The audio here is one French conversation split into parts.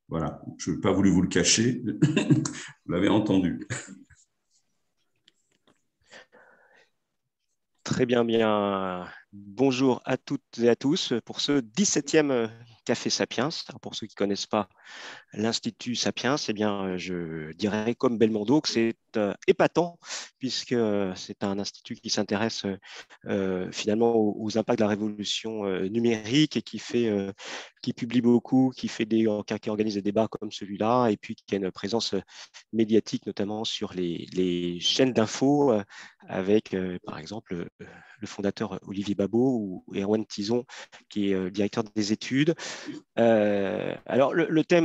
Voilà, je n'ai pas voulu vous le cacher. Vous l'avez entendu. Très bien, bien. Bonjour à toutes et à tous pour ce 17e Café Sapiens. Alors, pour ceux qui ne connaissent pas l'Institut Sapiens, eh bien, je dirais comme Belmondo que c'est épatant, puisque c'est un institut qui s'intéresse finalement aux impacts de la révolution numérique et qui publie beaucoup, qui organise des débats comme celui-là, et puis qui a une présence médiatique, notamment sur les chaînes d'infos, avec par exemple le fondateur Olivier Babot ou Erwan Tison, qui est directeur des études. Alors, le thème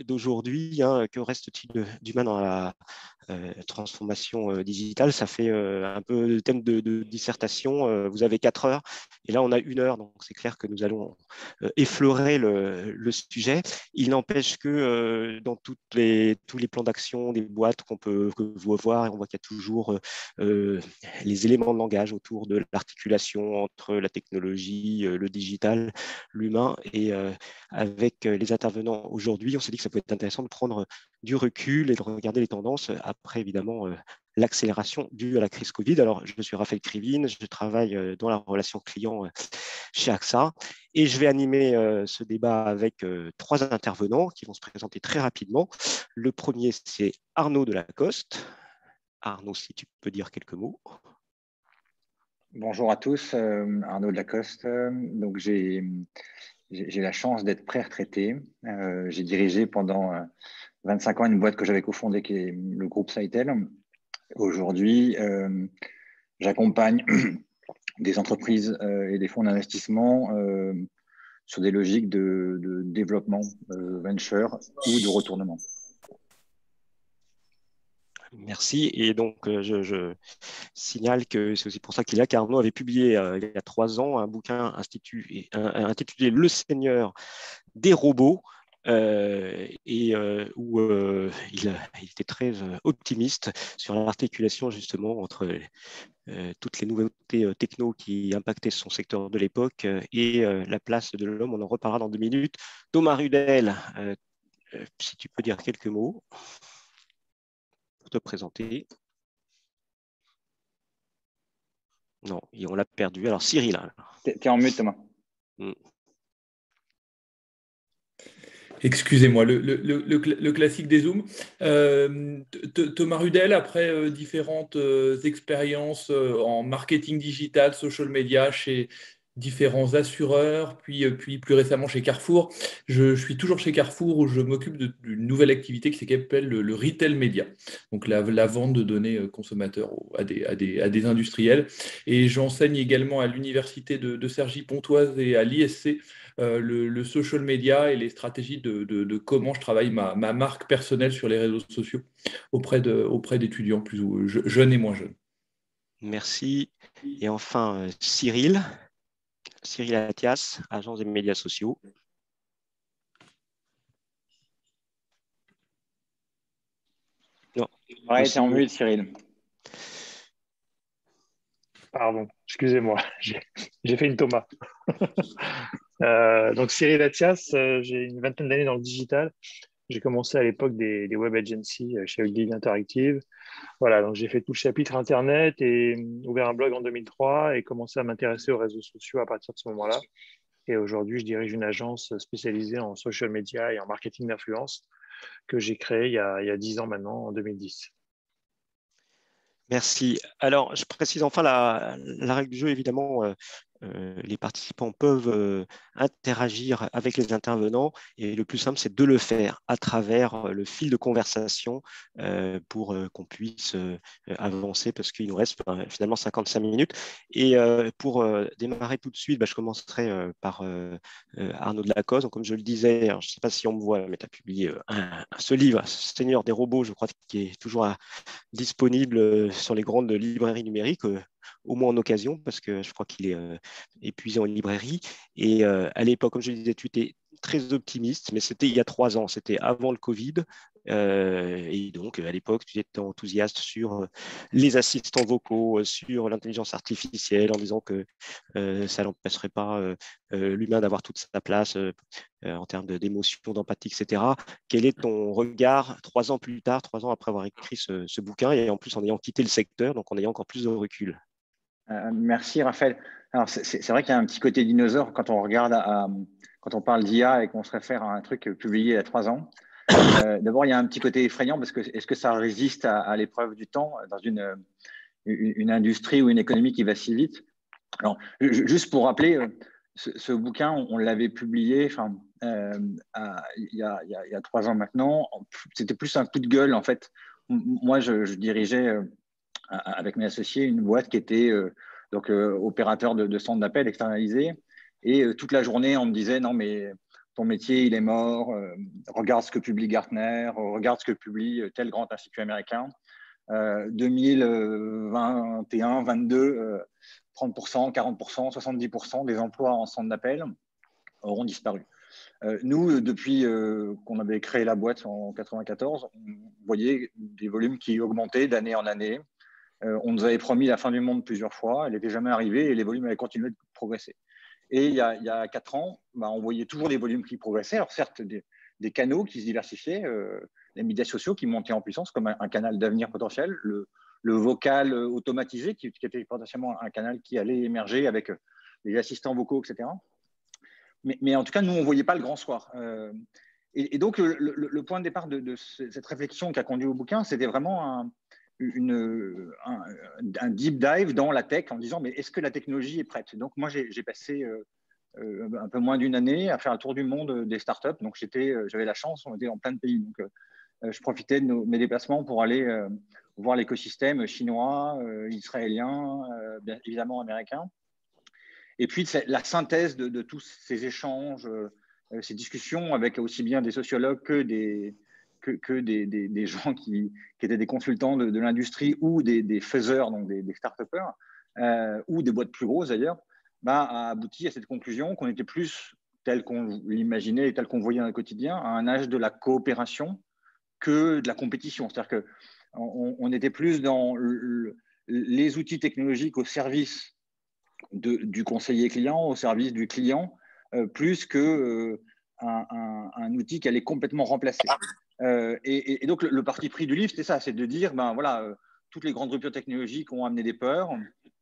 d'aujourd'hui, hein, que reste-t-il d'humain dans la transformation digitale, ça fait un peu le thème de dissertation. Vous avez 4 heures et là, on a 1 heure, donc c'est clair que nous allons effleurer le sujet. Il n'empêche que dans tous les plans d'action des boîtes que vous voir, on voit qu'il y a toujours les éléments de langage autour de l'articulation entre la technologie, le digital, l'humain. Et avec les intervenants aujourd'hui, on s'est dit que ça pouvait être intéressant de prendre du recul et de regarder les tendances après, évidemment, l'accélération due à la crise Covid. Alors, je suis Raphaël Krivine, je travaille dans la relation client chez AXA et je vais animer ce débat avec 3 intervenants qui vont se présenter très rapidement. Le premier, c'est Arnaud Delacoste. Arnaud, si tu peux dire quelques mots. Bonjour à tous, Arnaud Delacoste. Donc, j'ai la chance d'être pré-retraité. J'ai dirigé pendant 25 ans une boîte que j'avais cofondée qui est le groupe Saitel. Aujourd'hui, j'accompagne des entreprises et des fonds d'investissement sur des logiques de développement venture ou de retournement. Merci. Et donc, je signale que c'est aussi pour ça qu'Arnaud avait publié il y a 3 ans un bouquin intitulé Le Seigneur des robots, où il était très optimiste sur l'articulation justement entre toutes les nouveautés techno qui impactaient son secteur de l'époque et la place de l'homme. On en reparlera dans 2 minutes. Thomas Rudel, si tu peux dire quelques mots pour te présenter. Non, on l'a perdu. Alors Cyril. T'es en mute, Thomas. Excusez-moi, le classique des Zooms. Thomas Rudel, après différentes expériences en marketing digital, social media, chez différents assureurs, puis plus récemment chez Carrefour. Je suis toujours chez Carrefour où je m'occupe d'une nouvelle activité qui s'appelle le retail média, donc la vente de données consommateurs à des industriels. Et j'enseigne également à l'université de Cergy-Pontoise et à l'ISC le social media et les stratégies de comment je travaille ma marque personnelle sur les réseaux sociaux auprès d'étudiants plus jeunes et moins jeunes. Merci. Et enfin, Cyril Athias, agence des médias sociaux. Non. Ouais, t'es en mute, Cyril. Pardon, excusez-moi, j'ai fait une Thomas. Donc Cyril Athias, j'ai une vingtaine d'années dans le digital. J'ai commencé à l'époque des web agencies chez Ogilvy Interactive. Voilà, donc j'ai fait tout le chapitre Internet et ouvert un blog en 2003 et commencé à m'intéresser aux réseaux sociaux à partir de ce moment-là. Et aujourd'hui, je dirige une agence spécialisée en social media et en marketing d'influence que j'ai créée il y a 10 ans maintenant, en 2010. Merci. Alors, je précise enfin la règle du jeu, évidemment. Les participants peuvent interagir avec les intervenants et le plus simple, c'est de le faire à travers le fil de conversation pour qu'on puisse avancer parce qu'il nous reste finalement 55 minutes. Et pour démarrer tout de suite, je commencerai par Arnaud Delacoste. Donc, comme je le disais, je ne sais pas si on me voit, mais tu as publié ce livre, Seigneur des robots, je crois, qui est toujours disponible sur les grandes librairies numériques, au moins en occasion, parce que je crois qu'il est épuisé en librairie. Et à l'époque, comme je le disais, tu étais très optimiste, mais c'était il y a 3 ans, c'était avant le Covid. Et donc, à l'époque, tu étais enthousiaste sur les assistants vocaux, sur l'intelligence artificielle, en disant que ça n'empêcherait pas l'humain d'avoir toute sa place en termes d'émotion, d'empathie, etc. Quel est ton regard 3 ans plus tard, 3 ans après avoir écrit ce bouquin, et en plus en ayant quitté le secteur, donc en ayant encore plus de recul? Merci Raphaël. Alors c'est vrai qu'il y a un petit côté dinosaure quand on regarde, quand on parle d'IA et qu'on se réfère à un truc publié il y a 3 ans. D'abord, il y a un petit côté effrayant parce que est-ce que ça résiste à l'épreuve du temps dans une industrie ou une économie qui va si vite? Alors, juste pour rappeler, ce bouquin, on l'avait publié il y a 3 ans maintenant. C'était plus un coup de gueule, en fait. Moi, je dirigeais avec mes associés une boîte qui était opérateur de centre d'appel externalisé. Et toute la journée, on me disait, non, mais ton métier, il est mort. Regarde ce que publie Gartner, regarde ce que publie tel grand institut américain. 2021, 22, 30%, 40%, 70% des emplois en centre d'appel auront disparu. Nous, depuis qu'on avait créé la boîte en 94, on voyait des volumes qui augmentaient d'année en année. On nous avait promis la fin du monde plusieurs fois, elle n'était jamais arrivée et les volumes avaient continué de progresser. Et il y a 4 ans, on voyait toujours des volumes qui progressaient. Alors certes, des canaux qui se diversifiaient, les médias sociaux qui montaient en puissance comme un canal d'avenir potentiel, le vocal automatisé qui était potentiellement un canal qui allait émerger avec les assistants vocaux, etc. Mais en tout cas, nous, on ne voyait pas le grand soir. Et donc, le point de départ de cette réflexion qui a conduit au bouquin, c'était vraiment un deep dive dans la tech en disant, mais est-ce que la technologie est prête? Donc, moi, j'ai passé un peu moins d'une année à faire le tour du monde des startups. Donc, j'avais la chance, on était en plein de pays. Donc, je profitais de mes déplacements pour aller voir l'écosystème chinois, israélien, bien évidemment américain. Et puis, la synthèse de tous ces échanges, ces discussions avec aussi bien des sociologues que des gens qui étaient des consultants de l'industrie ou des faiseurs, donc des start-upers, ou des boîtes plus grosses d'ailleurs, a abouti à cette conclusion qu'on était plus tel qu'on l'imaginait et tel qu'on voyait dans le quotidien, à un âge de la coopération que de la compétition. C'est-à-dire qu'on était plus dans les outils technologiques au service du conseiller client, au service du client, plus qu'un outil qui allait complètement remplacer. Et donc, le parti pris du livre, c'est ça, c'est de dire, toutes les grandes ruptures technologiques ont amené des peurs,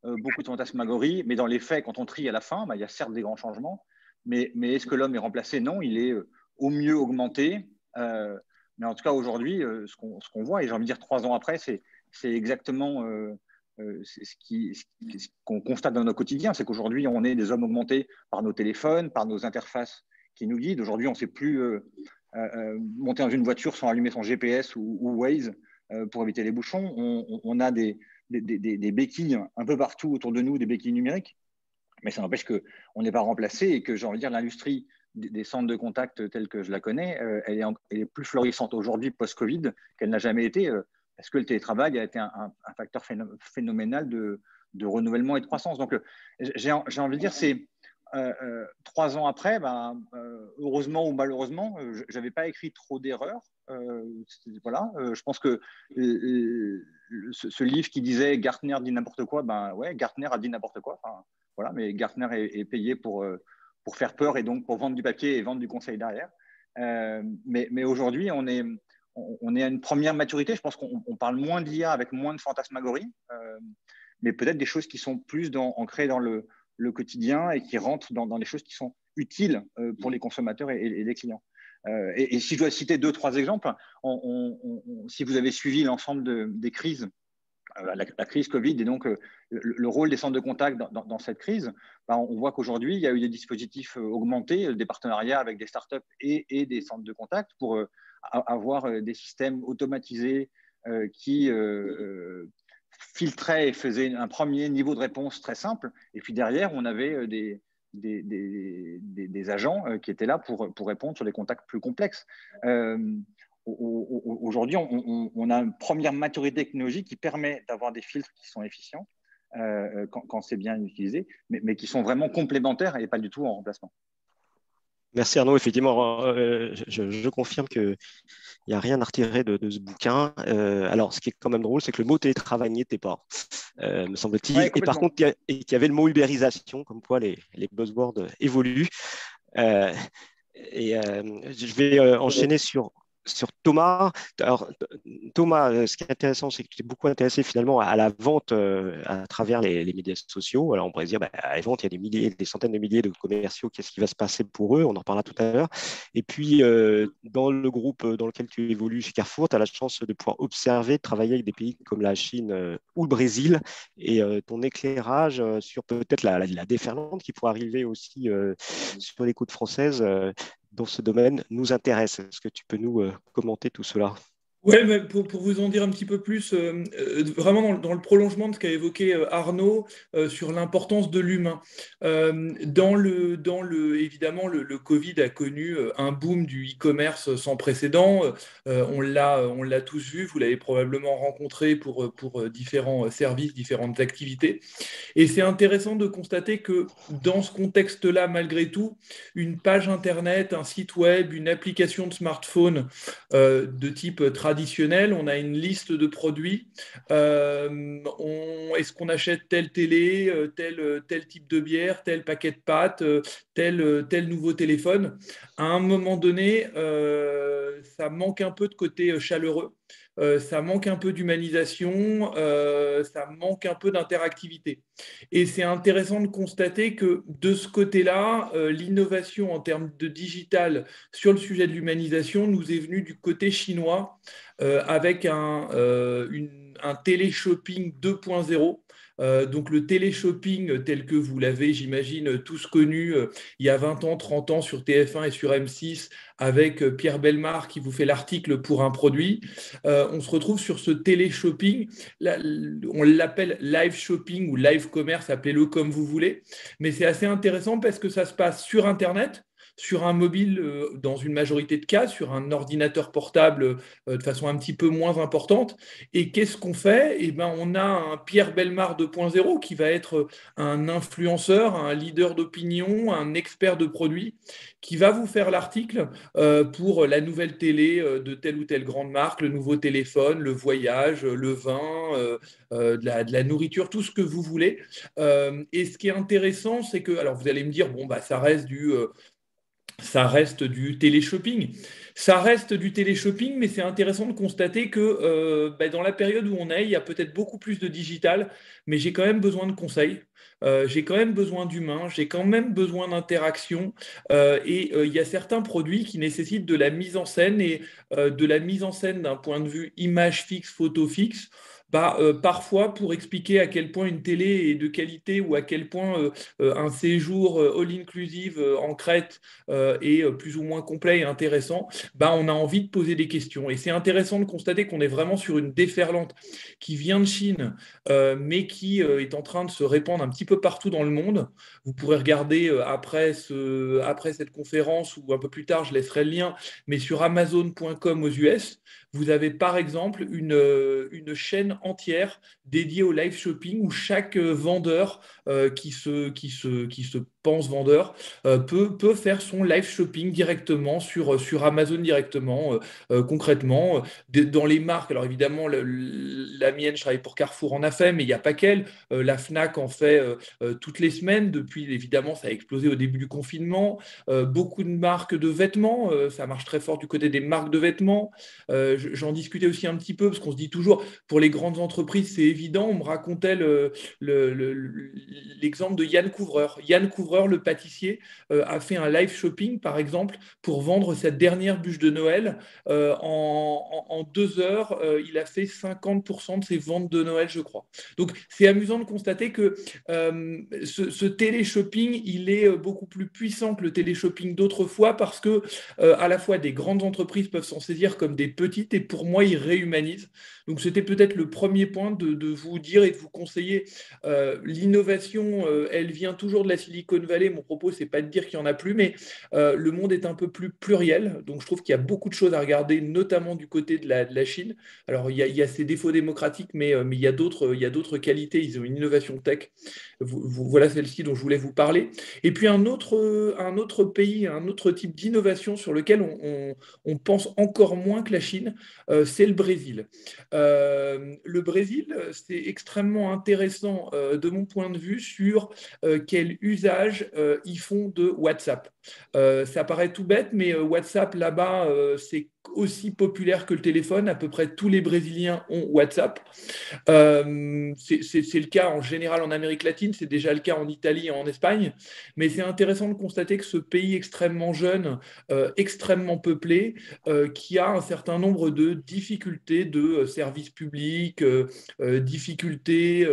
beaucoup de fantasmagories, mais dans les faits, quand on trie à la fin, il y a certes des grands changements, mais est-ce que l'homme est remplacé? Non, il est au mieux augmenté. Mais en tout cas, aujourd'hui, ce qu'on voit, et j'ai envie de dire 3 ans après, c'est exactement ce qu'on constate dans nos quotidiens, c'est qu'aujourd'hui, on est des hommes augmentés par nos téléphones, par nos interfaces qui nous guident. Aujourd'hui, on ne sait plus monter dans une voiture sans allumer son GPS ou Waze pour éviter les bouchons. On a des béquilles un peu partout autour de nous, des béquilles numériques, mais ça n'empêche qu'on n'est pas remplacé et que, j'ai envie de dire, l'industrie des centres de contact telle que je la connais, elle est plus florissante aujourd'hui post-Covid qu'elle n'a jamais été, parce que le télétravail a été un facteur phénoménal de renouvellement et de croissance. Donc, j'ai envie de dire, c'est 3 ans après, heureusement ou malheureusement, je n'avais pas écrit trop d'erreurs. Voilà, je pense que ce livre qui disait Gartner dit n'importe quoi, ouais, Gartner a dit n'importe quoi. Voilà, mais Gartner est payé pour faire peur et donc pour vendre du papier et vendre du conseil derrière. Mais aujourd'hui, on est à une première maturité. Je pense qu'on parle moins d'IA avec moins de fantasmagorie, mais peut-être des choses qui sont plus ancrées dans le quotidien et qui rentrent dans les choses qui sont utiles pour les consommateurs et les clients. Et si je dois citer 2-3 exemples, si vous avez suivi l'ensemble des crises, la crise Covid et donc le rôle des centres de contact dans cette crise, on voit qu'aujourd'hui, il y a eu des dispositifs augmentés, des partenariats avec des startups et des centres de contact pour avoir des systèmes automatisés qui filtraient et faisaient un premier niveau de réponse très simple. Et puis derrière, on avait des agents qui étaient là pour répondre sur des contacts plus complexes. Aujourd'hui, on a une première maturité technologique qui permet d'avoir des filtres qui sont efficients quand c'est bien utilisé, mais qui sont vraiment complémentaires et pas du tout en remplacement. Merci Arnaud. Effectivement, je confirme qu'il n'y a rien à retirer de ce bouquin. Alors, ce qui est quand même drôle, c'est que le mot télétravail n'y était pas, me semble-t-il. Ouais, Et par complètement. contre, qu'il y avait le mot ubérisation, comme quoi les buzzwords évoluent. Euh, je vais enchaîner sur Thomas. Alors, Thomas, ce qui est intéressant, c'est que tu es beaucoup intéressé finalement à la vente à travers les médias sociaux. Alors, on pourrait se dire, à la vente, il y a des milliers, des centaines de milliers de commerciaux. Qu'est-ce qui va se passer pour eux? On en reparlera tout à l'heure. Et puis, dans le groupe dans lequel tu évolues chez Carrefour, tu as la chance de pouvoir observer, travailler avec des pays comme la Chine ou le Brésil. Et ton éclairage sur peut-être la déferlante qui pourrait arriver aussi sur les côtes françaises dans ce domaine nous intéresse. Est-ce que tu peux nous commenter tout cela? Ouais, mais pour vous en dire un petit peu plus, vraiment dans le prolongement de ce qu'a évoqué Arnaud sur l'importance de l'humain. Évidemment, le Covid a connu un boom du e-commerce sans précédent. On l'a tous vu, vous l'avez probablement rencontré pour différents services, différentes activités. Et c'est intéressant de constater que dans ce contexte-là, malgré tout, une page Internet, un site web, une application de smartphone de type traditionnel, on a une liste de produits. Est-ce qu'on achète telle télé, tel type de bière, tel paquet de pâtes, tel nouveau téléphone? À un moment donné, ça manque un peu de côté chaleureux. Ça manque un peu d'humanisation, ça manque un peu d'interactivité. Et c'est intéressant de constater que de ce côté-là, l'innovation en termes de digital sur le sujet de l'humanisation nous est venue du côté chinois avec un télé-shopping 2.0. Donc le télé-shopping tel que vous l'avez, j'imagine, tous connu il y a 20 ans, 30 ans sur TF1 et sur M6 avec Pierre Bellemare qui vous fait l'article pour un produit. On se retrouve sur ce télé-shopping. On l'appelle live shopping ou live commerce, appelez-le comme vous voulez. Mais c'est assez intéressant parce que ça se passe sur Internet, sur un mobile dans une majorité de cas, sur un ordinateur portable de façon un petit peu moins importante. Et qu'est-ce qu'on fait? Eh ben, on a un Pierre Bellemare 2.0 qui va être un influenceur, un leader d'opinion, un expert de produits, qui va vous faire l'article pour la nouvelle télé de telle ou telle grande marque, le nouveau téléphone, le voyage, le vin, de la nourriture, tout ce que vous voulez. Et ce qui est intéressant, c'est que, alors vous allez me dire, bon, bah, ça reste du télé-shopping. Ça reste du télé-shopping, mais c'est intéressant de constater que dans la période où on est, il y a peut-être beaucoup plus de digital, mais j'ai quand même besoin de conseils. J'ai quand même besoin d'humains, j'ai quand même besoin d'interaction il y a certains produits qui nécessitent de la mise en scène et de la mise en scène d'un point de vue image fixe, photo fixe. Parfois, pour expliquer à quel point une télé est de qualité ou à quel point un séjour all-inclusive en Crète est plus ou moins complet et intéressant, on a envie de poser des questions. Et c'est intéressant de constater qu'on est vraiment sur une déferlante qui vient de Chine, mais qui est en train de se répandre un petit peu partout dans le monde. Vous pourrez regarder après cette conférence ou un peu plus tard, je laisserai le lien, mais sur Amazon.com aux US, vous avez par exemple une chaîne entière dédiée au live shopping où chaque vendeur qui se pense vendeur peut faire son live shopping directement sur Amazon directement, concrètement. Dans les marques, alors évidemment, la mienne, je travaille pour Carrefour, en a fait, mais il n'y a pas qu'elle. La Fnac en fait toutes les semaines. Depuis, évidemment, ça a explosé au début du confinement. Beaucoup de marques de vêtements, ça marche très fort du côté des marques de vêtements. J'en discutais aussi un petit peu, parce qu'on se dit toujours, pour les grandes entreprises, c'est évident. On me racontait l'exemple de Yann Couvreur. Yann Couvreur, le pâtissier, a fait un live shopping, par exemple, pour vendre sa dernière bûche de Noël. En 2 heures, il a fait 50% de ses ventes de Noël, je crois. Donc, c'est amusant de constater que ce télé-shopping, il est beaucoup plus puissant que le télé-shopping d'autrefois parce que à la fois des grandes entreprises peuvent s'en saisir comme des petites et pour moi, il réhumanise. Donc, c'était peut-être le premier point de vous dire et de vous conseiller. L'innovation, elle vient toujours de la Silicon Silicon Valley, mon propos, c'est pas de dire qu'il n'y en a plus, mais le monde est un peu plus pluriel. Donc, je trouve qu'il y a beaucoup de choses à regarder, notamment du côté de la Chine. Alors, il y a ses défauts démocratiques, mais il y a d'autres qualités. Ils ont une innovation tech. Voilà celle-ci dont je voulais vous parler. Et puis, un autre pays, un autre type d'innovation sur lequel on pense encore moins que la Chine, c'est le Brésil. Le Brésil, c'est extrêmement intéressant de mon point de vue sur quel usage ils font de WhatsApp. Ça paraît tout bête, mais WhatsApp là-bas, c'est aussi populaire que le téléphone. À peu près tous les Brésiliens ont WhatsApp. C'est le cas en général en Amérique latine, c'est déjà le cas en Italie et en Espagne. Mais c'est intéressant de constater que ce pays extrêmement jeune, extrêmement peuplé, qui a un certain nombre de difficultés de services publics, difficultés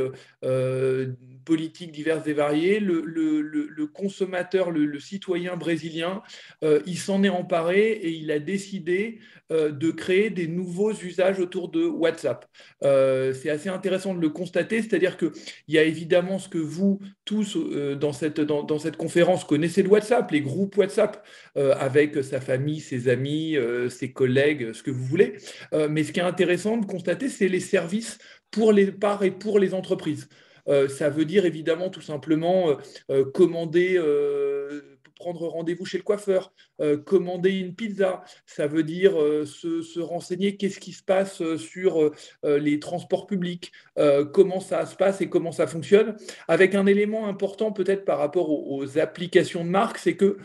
politiques diverses et variées. Le consommateur, le citoyen brésilien, il s'en est emparé et il a décidé de créer des nouveaux usages autour de WhatsApp. C'est assez intéressant de le constater, c'est-à-dire qu'il y a évidemment ce que vous tous dans cette conférence connaissez de WhatsApp, les groupes WhatsApp, avec sa famille, ses amis, ses collègues, ce que vous voulez. Mais ce qui est intéressant de constater, c'est les services par et pour les entreprises. Ça veut dire évidemment tout simplement commander, prendre rendez-vous chez le coiffeur, commander une pizza. Ça veut dire se renseigner qu'est-ce qui se passe sur les transports publics, comment ça se passe et comment ça fonctionne. Avec un élément important peut-être par rapport aux applications de marque, c'est que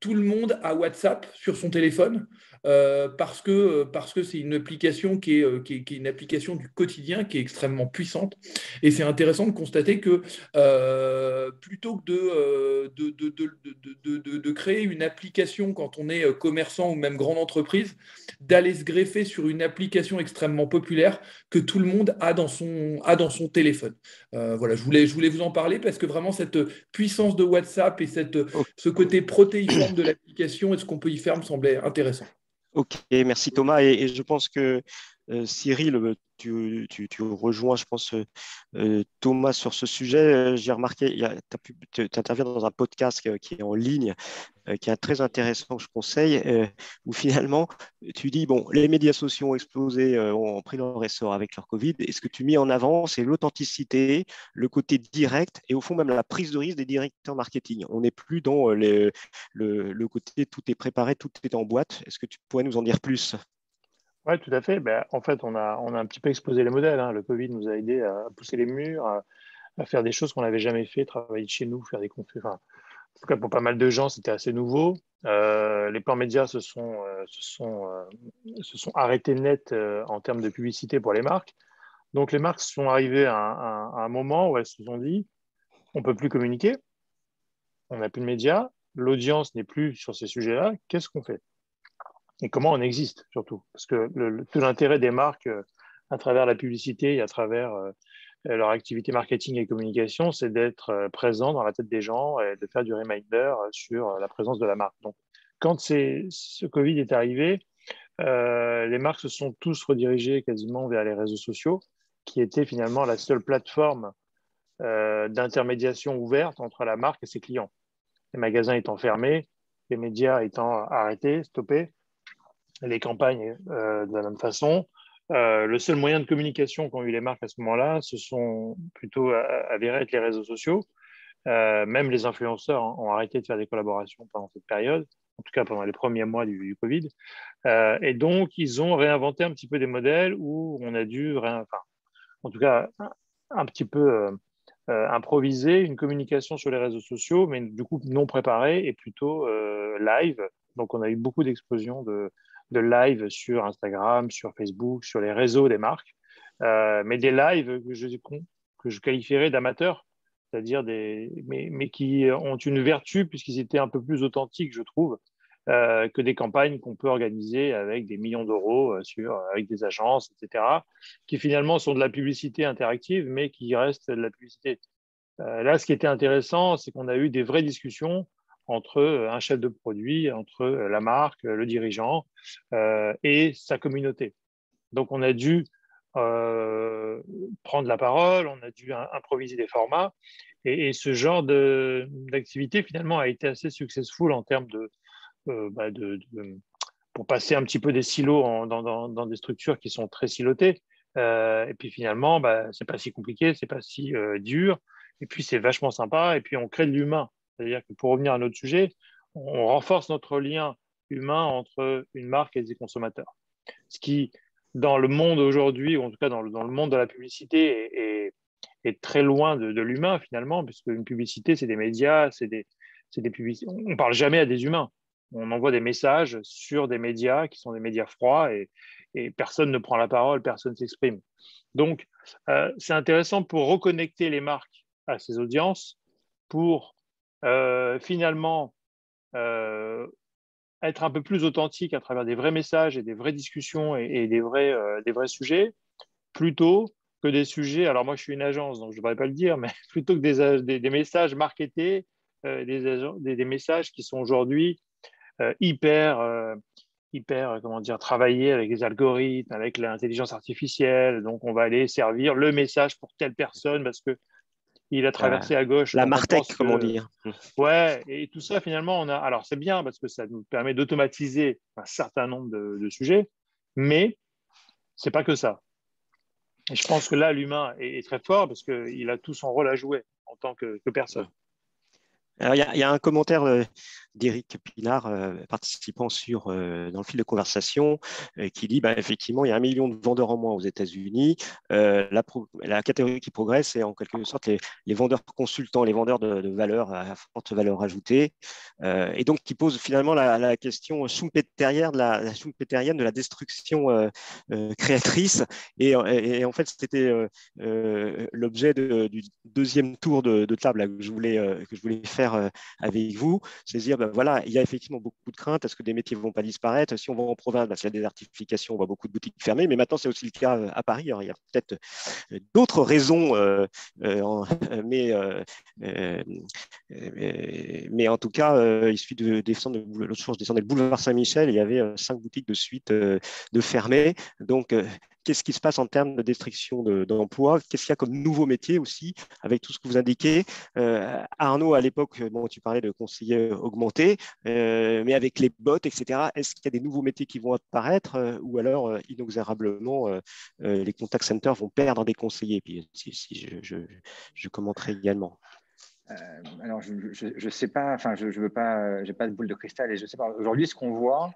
tout le monde a WhatsApp sur son téléphone. Parce que c'est une application qui est une application du quotidien qui est extrêmement puissante. Et c'est intéressant de constater que plutôt que de créer une application quand on est commerçant ou même grande entreprise, d'aller se greffer sur une application extrêmement populaire que tout le monde a dans son téléphone. Voilà, je voulais vous en parler parce que vraiment cette puissance de WhatsApp et ce côté protéiforme de l'application et ce qu'on peut y faire me semblait intéressant. Ok, merci Thomas. Et je pense que Cyril, tu rejoins, je pense, Thomas sur ce sujet. J'ai remarqué, tu interviens dans un podcast qui est en ligne, qui est très intéressant, que je conseille, où finalement, tu dis, bon, les médias sociaux ont explosé, ont pris leur essor avec leur Covid, et ce que tu mets en avant, c'est l'authenticité, le côté direct, et au fond, même la prise de risque des directeurs marketing. On n'est plus dans le côté tout est préparé, tout est en boîte. Est-ce que tu pourrais nous en dire plus? Oui, tout à fait. Ben, en fait, on a un petit peu explosé les modèles, hein. Le Covid nous a aidé à pousser les murs, à faire des choses qu'on n'avait jamais fait, travailler de chez nous, faire des conférences. Enfin, en tout cas, pour pas mal de gens, c'était assez nouveau. Les plans médias se sont arrêtés net en termes de publicité pour les marques. Donc, les marques sont arrivées à un moment où elles se sont dit, on ne peut plus communiquer, on n'a plus de médias, l'audience n'est plus sur ces sujets-là, qu'est-ce qu'on fait? Et comment on existe, surtout? Parce que tout l'intérêt des marques, à travers la publicité et à travers leur activité marketing et communication, c'est d'être présent dans la tête des gens et de faire du reminder sur la présence de la marque. Donc, quand ce Covid est arrivé, les marques se sont tous redirigées quasiment vers les réseaux sociaux, qui étaient finalement la seule plateforme d'intermédiation ouverte entre la marque et ses clients. Les magasins étant fermés, les médias étant arrêtés, stoppés, les campagnes de la même façon. Le seul moyen de communication qu'ont eu les marques à ce moment-là, ce sont plutôt avérés être les réseaux sociaux. Même les influenceurs ont arrêté de faire des collaborations pendant cette période, en tout cas pendant les premiers mois du Covid. Et donc, ils ont réinventé un petit peu des modèles où on a dû, en tout cas, un petit peu improviser une communication sur les réseaux sociaux, mais du coup non préparée et plutôt live. Donc, on a eu beaucoup d'explosions de live sur Instagram, sur Facebook, sur les réseaux des marques, mais des lives que je qualifierais d'amateurs, c'est-à-dire mais qui ont une vertu puisqu'ils étaient un peu plus authentiques, je trouve, que des campagnes qu'on peut organiser avec des millions d'euros avec des agences, etc., qui finalement sont de la publicité interactive, mais qui restent de la publicité. Là, ce qui était intéressant, c'est qu'on a eu des vraies discussions entre un chef de produit, entre la marque, le dirigeant et sa communauté. Donc, on a dû prendre la parole, on a dû improviser des formats. Et ce genre d'activité, finalement, a été assez successful en termes pour passer un petit peu des silos dans des structures qui sont très silotées. Et puis finalement, c'est pas si compliqué, c'est pas si dur. Et puis c'est vachement sympa. Et puis on crée de l'humain. C'est-à-dire que pour revenir à notre sujet, on renforce notre lien humain entre une marque et ses consommateurs. Ce qui, dans le monde aujourd'hui, ou en tout cas dans le monde de la publicité, est très loin de l'humain finalement, puisque une publicité, c'est des médias, c'est des publicités. On ne parle jamais à des humains. On envoie des messages sur des médias qui sont des médias froids et personne ne prend la parole, personne ne s'exprime. Donc, c'est intéressant pour reconnecter les marques à ces audiences, pour finalement être un peu plus authentique à travers des vrais messages et des vraies discussions et des vrais sujets, plutôt que des sujets, alors moi je suis une agence, donc je ne devrais pas le dire, mais plutôt que des messages marketés, des messages qui sont aujourd'hui hyper, comment dire, travaillés avec les algorithmes, avec l'intelligence artificielle. Donc on va aller servir le message pour telle personne parce qu'il a traversé à gauche. La donc Martech, comme on dit. Ouais, et tout ça, finalement, alors c'est bien parce que ça nous permet d'automatiser un certain nombre de sujets, mais c'est pas que ça. Et je pense que là, l'humain est très fort parce qu'il a tout son rôle à jouer en tant que personne. Alors, il y a un commentaire d'Éric Pinard, participant dans le fil de conversation, qui dit effectivement, il y a 1 million de vendeurs en moins aux États-Unis. La catégorie qui progresse, c'est en quelque sorte les vendeurs consultants, les vendeurs de valeur à forte valeur ajoutée. Et donc, qui pose finalement la question schumpeterienne de la destruction créatrice. Et en fait, c'était l'objet du deuxième tour de table là, que je voulais faire avec vous, c'est dire, voilà, il y a effectivement beaucoup de craintes, est-ce que des métiers ne vont pas disparaître? Si on va en province, s'il y a des désertification, on voit beaucoup de boutiques fermées, mais maintenant c'est aussi le cas à Paris. Alors, il y a peut-être d'autres raisons, mais en tout cas, il suffit de descendre, l'autre jour je descendais le boulevard Saint-Michel, il y avait 5 boutiques de suite de fermées, donc qu'est-ce qui se passe en termes de destruction d'emplois? Qu'est-ce qu'il y a comme nouveau métier aussi, avec tout ce que vous indiquez? Arnaud, à l'époque, tu parlais de conseillers augmentés, mais avec les bots, etc., est-ce qu'il y a des nouveaux métiers qui vont apparaître ou alors, inexorablement, les contact centers vont perdre des conseillers? Puis, si je commenterai également. Alors, je sais pas, enfin, je veux pas, j'ai pas de boule de cristal et je sais pas. Aujourd'hui, ce qu'on voit,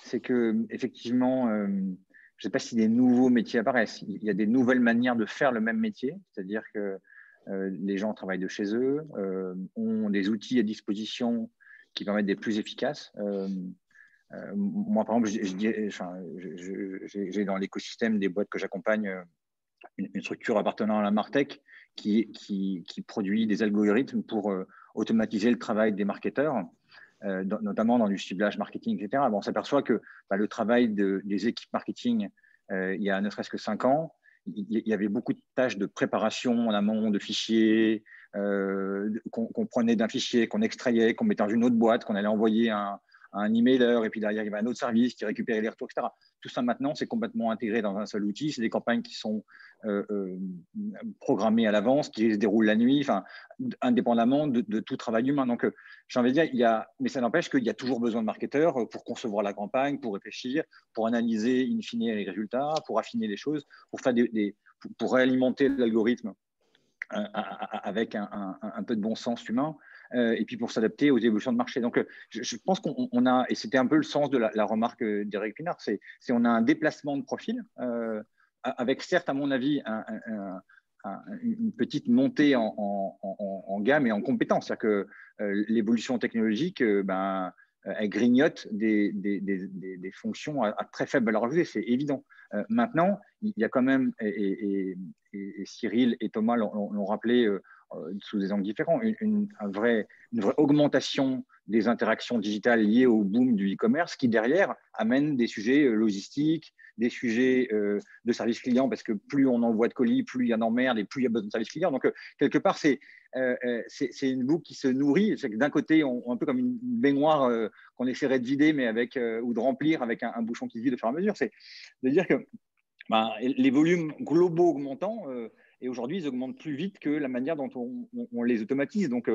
c'est que effectivement, je sais pas si des nouveaux métiers apparaissent. Il y a des nouvelles manières de faire le même métier, c'est-à-dire que les gens travaillent de chez eux, ont des outils à disposition qui permettent d'être plus efficaces. Moi, par exemple, j'ai dans l'écosystème des boîtes que j'accompagne une structure appartenant à la Martech qui produit des algorithmes pour automatiser le travail des marketeurs, notamment dans du ciblage marketing, etc. Bon, on s'aperçoit que le travail des équipes marketing, il y a ne serait-ce que 5 ans, il y avait beaucoup de tâches de préparation en amont de fichiers, qu'on prenait d'un fichier, qu'on extrayait, qu'on mettait dans une autre boîte, qu'on allait envoyer à un emailer, et puis derrière, il y avait un autre service qui récupérait les retours, etc. Tout ça, maintenant, c'est complètement intégré dans un seul outil. C'est des campagnes qui sont programmées à l'avance, qui se déroulent la nuit, indépendamment de tout travail humain. Donc, j'ai envie de dire, mais ça n'empêche qu'il y a toujours besoin de marketeurs pour concevoir la campagne, pour réfléchir, pour analyser in fine les résultats, pour affiner les choses, pour faire pour réalimenter l'algorithme avec un peu de bon sens humain. Et puis pour s'adapter aux évolutions de marché. Donc, je pense qu'on a, et c'était un peu le sens de la remarque d'Éric Pinard, c'est on a un déplacement de profil, avec certes, à mon avis, une petite montée en gamme et en compétences. C'est-à-dire que l'évolution technologique, elle grignote des fonctions à très faible valeur ajoutée, c'est évident. Maintenant, il y a quand même, et Cyril et Thomas l'ont rappelé sous des angles différents, une vraie augmentation des interactions digitales liées au boom du e-commerce qui, derrière, amène des sujets logistiques, des sujets de service client, parce que plus on envoie de colis, plus il y a d'emmerdes et plus il y a besoin de service client. Donc, quelque part, c'est une boucle qui se nourrit. C'est que d'un côté, un peu comme une baignoire qu'on essaierait de vider, mais ou de remplir avec un bouchon qui se vide au fur et à mesure. C'est de dire que les volumes globaux augmentant, Et aujourd'hui, ils augmentent plus vite que la manière dont on les automatise. Donc,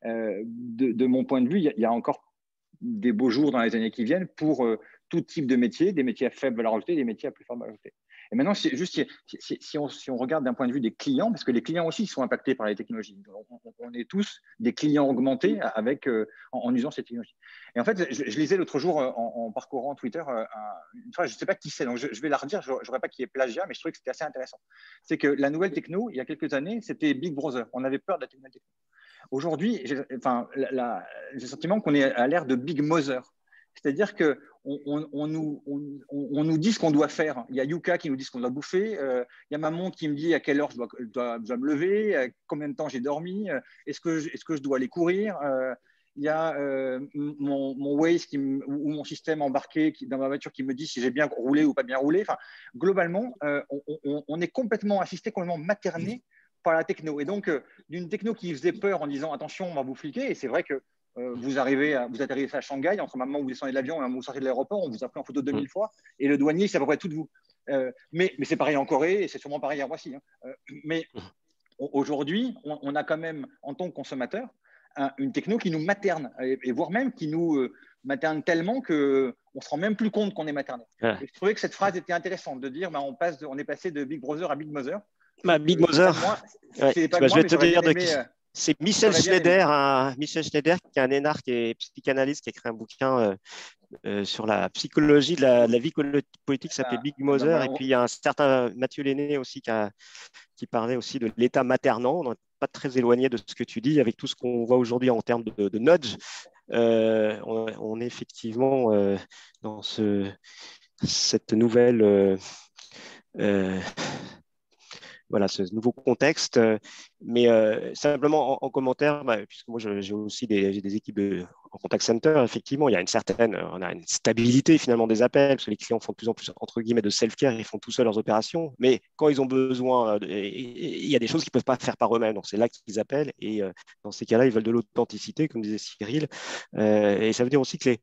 de mon point de vue, il y a encore des beaux jours dans les années qui viennent pour tout type de métiers, des métiers à faible valeur ajoutée, des métiers à plus forte valeur ajoutée. Et maintenant, si on regarde d'un point de vue des clients, parce que les clients aussi sont impactés par les technologies. On est tous des clients augmentés en usant ces technologies. Et en fait, je lisais l'autre jour en parcourant Twitter une phrase, je ne sais pas qui c'est, donc je vais la redire, je ne saurais pas qui est plagiat, mais je trouvais que c'était assez intéressant. C'est que la nouvelle techno, il y a quelques années, c'était Big Brother. On avait peur de la techno. Aujourd'hui, j'ai le sentiment qu'on est à l'ère de Big Mother. C'est-à-dire qu'on nous dit ce qu'on doit faire. Il y a Yuka qui nous dit ce qu'on doit bouffer. Il y a ma montre qui me dit à quelle heure je dois me lever, combien de temps j'ai dormi, est-ce que je dois aller courir. Il y a mon Waze ou mon système embarqué dans ma voiture qui me dit si j'ai bien roulé ou pas bien roulé. Enfin, globalement, on est complètement assisté, complètement materné par la techno. Et donc, d'une techno qui faisait peur en disant attention, on va vous fliquer. Et c'est vrai que vous atterrissez à Shanghai, entre le moment où vous descendez de l'avion et le moment où vous sortez de l'aéroport, on vous a pris en photo 2000 fois. Et le douanier, c'est à peu près tout de vous. Mais c'est pareil en Corée et c'est sûrement pareil à Roissy. Mais aujourd'hui, on a quand même, en tant que consommateur, une techno qui nous materne et voire même qui nous materne tellement qu'on ne se rend même plus compte qu'on est materné. Et je trouvais que cette phrase était intéressante de dire on est passé de Big Brother à Big Mother. Big Mother, je vais te dire c'est Michel Schneider, qui est un énarque et psychanalyste, qui a écrit un bouquin sur la psychologie de la vie politique qui s'appelait Big Mother. Et puis il y a un certain Mathieu Lenné aussi qui parlait aussi de l'état maternant. On n'est pas très éloigné de ce que tu dis avec tout ce qu'on voit aujourd'hui en termes de nudge. On est effectivement dans cette nouvelle voilà, ce nouveau contexte. Mais simplement en commentaire, puisque moi j'ai aussi des équipes en contact center, effectivement, on a une stabilité finalement des appels, parce que les clients font de plus en plus, entre guillemets, de self-care, ils font tout seuls leurs opérations, mais quand ils ont besoin, il y a des choses qu'ils ne peuvent pas faire par eux-mêmes, donc c'est là qu'ils appellent, et dans ces cas-là, ils veulent de l'authenticité, comme disait Cyril, et ça veut dire aussi que,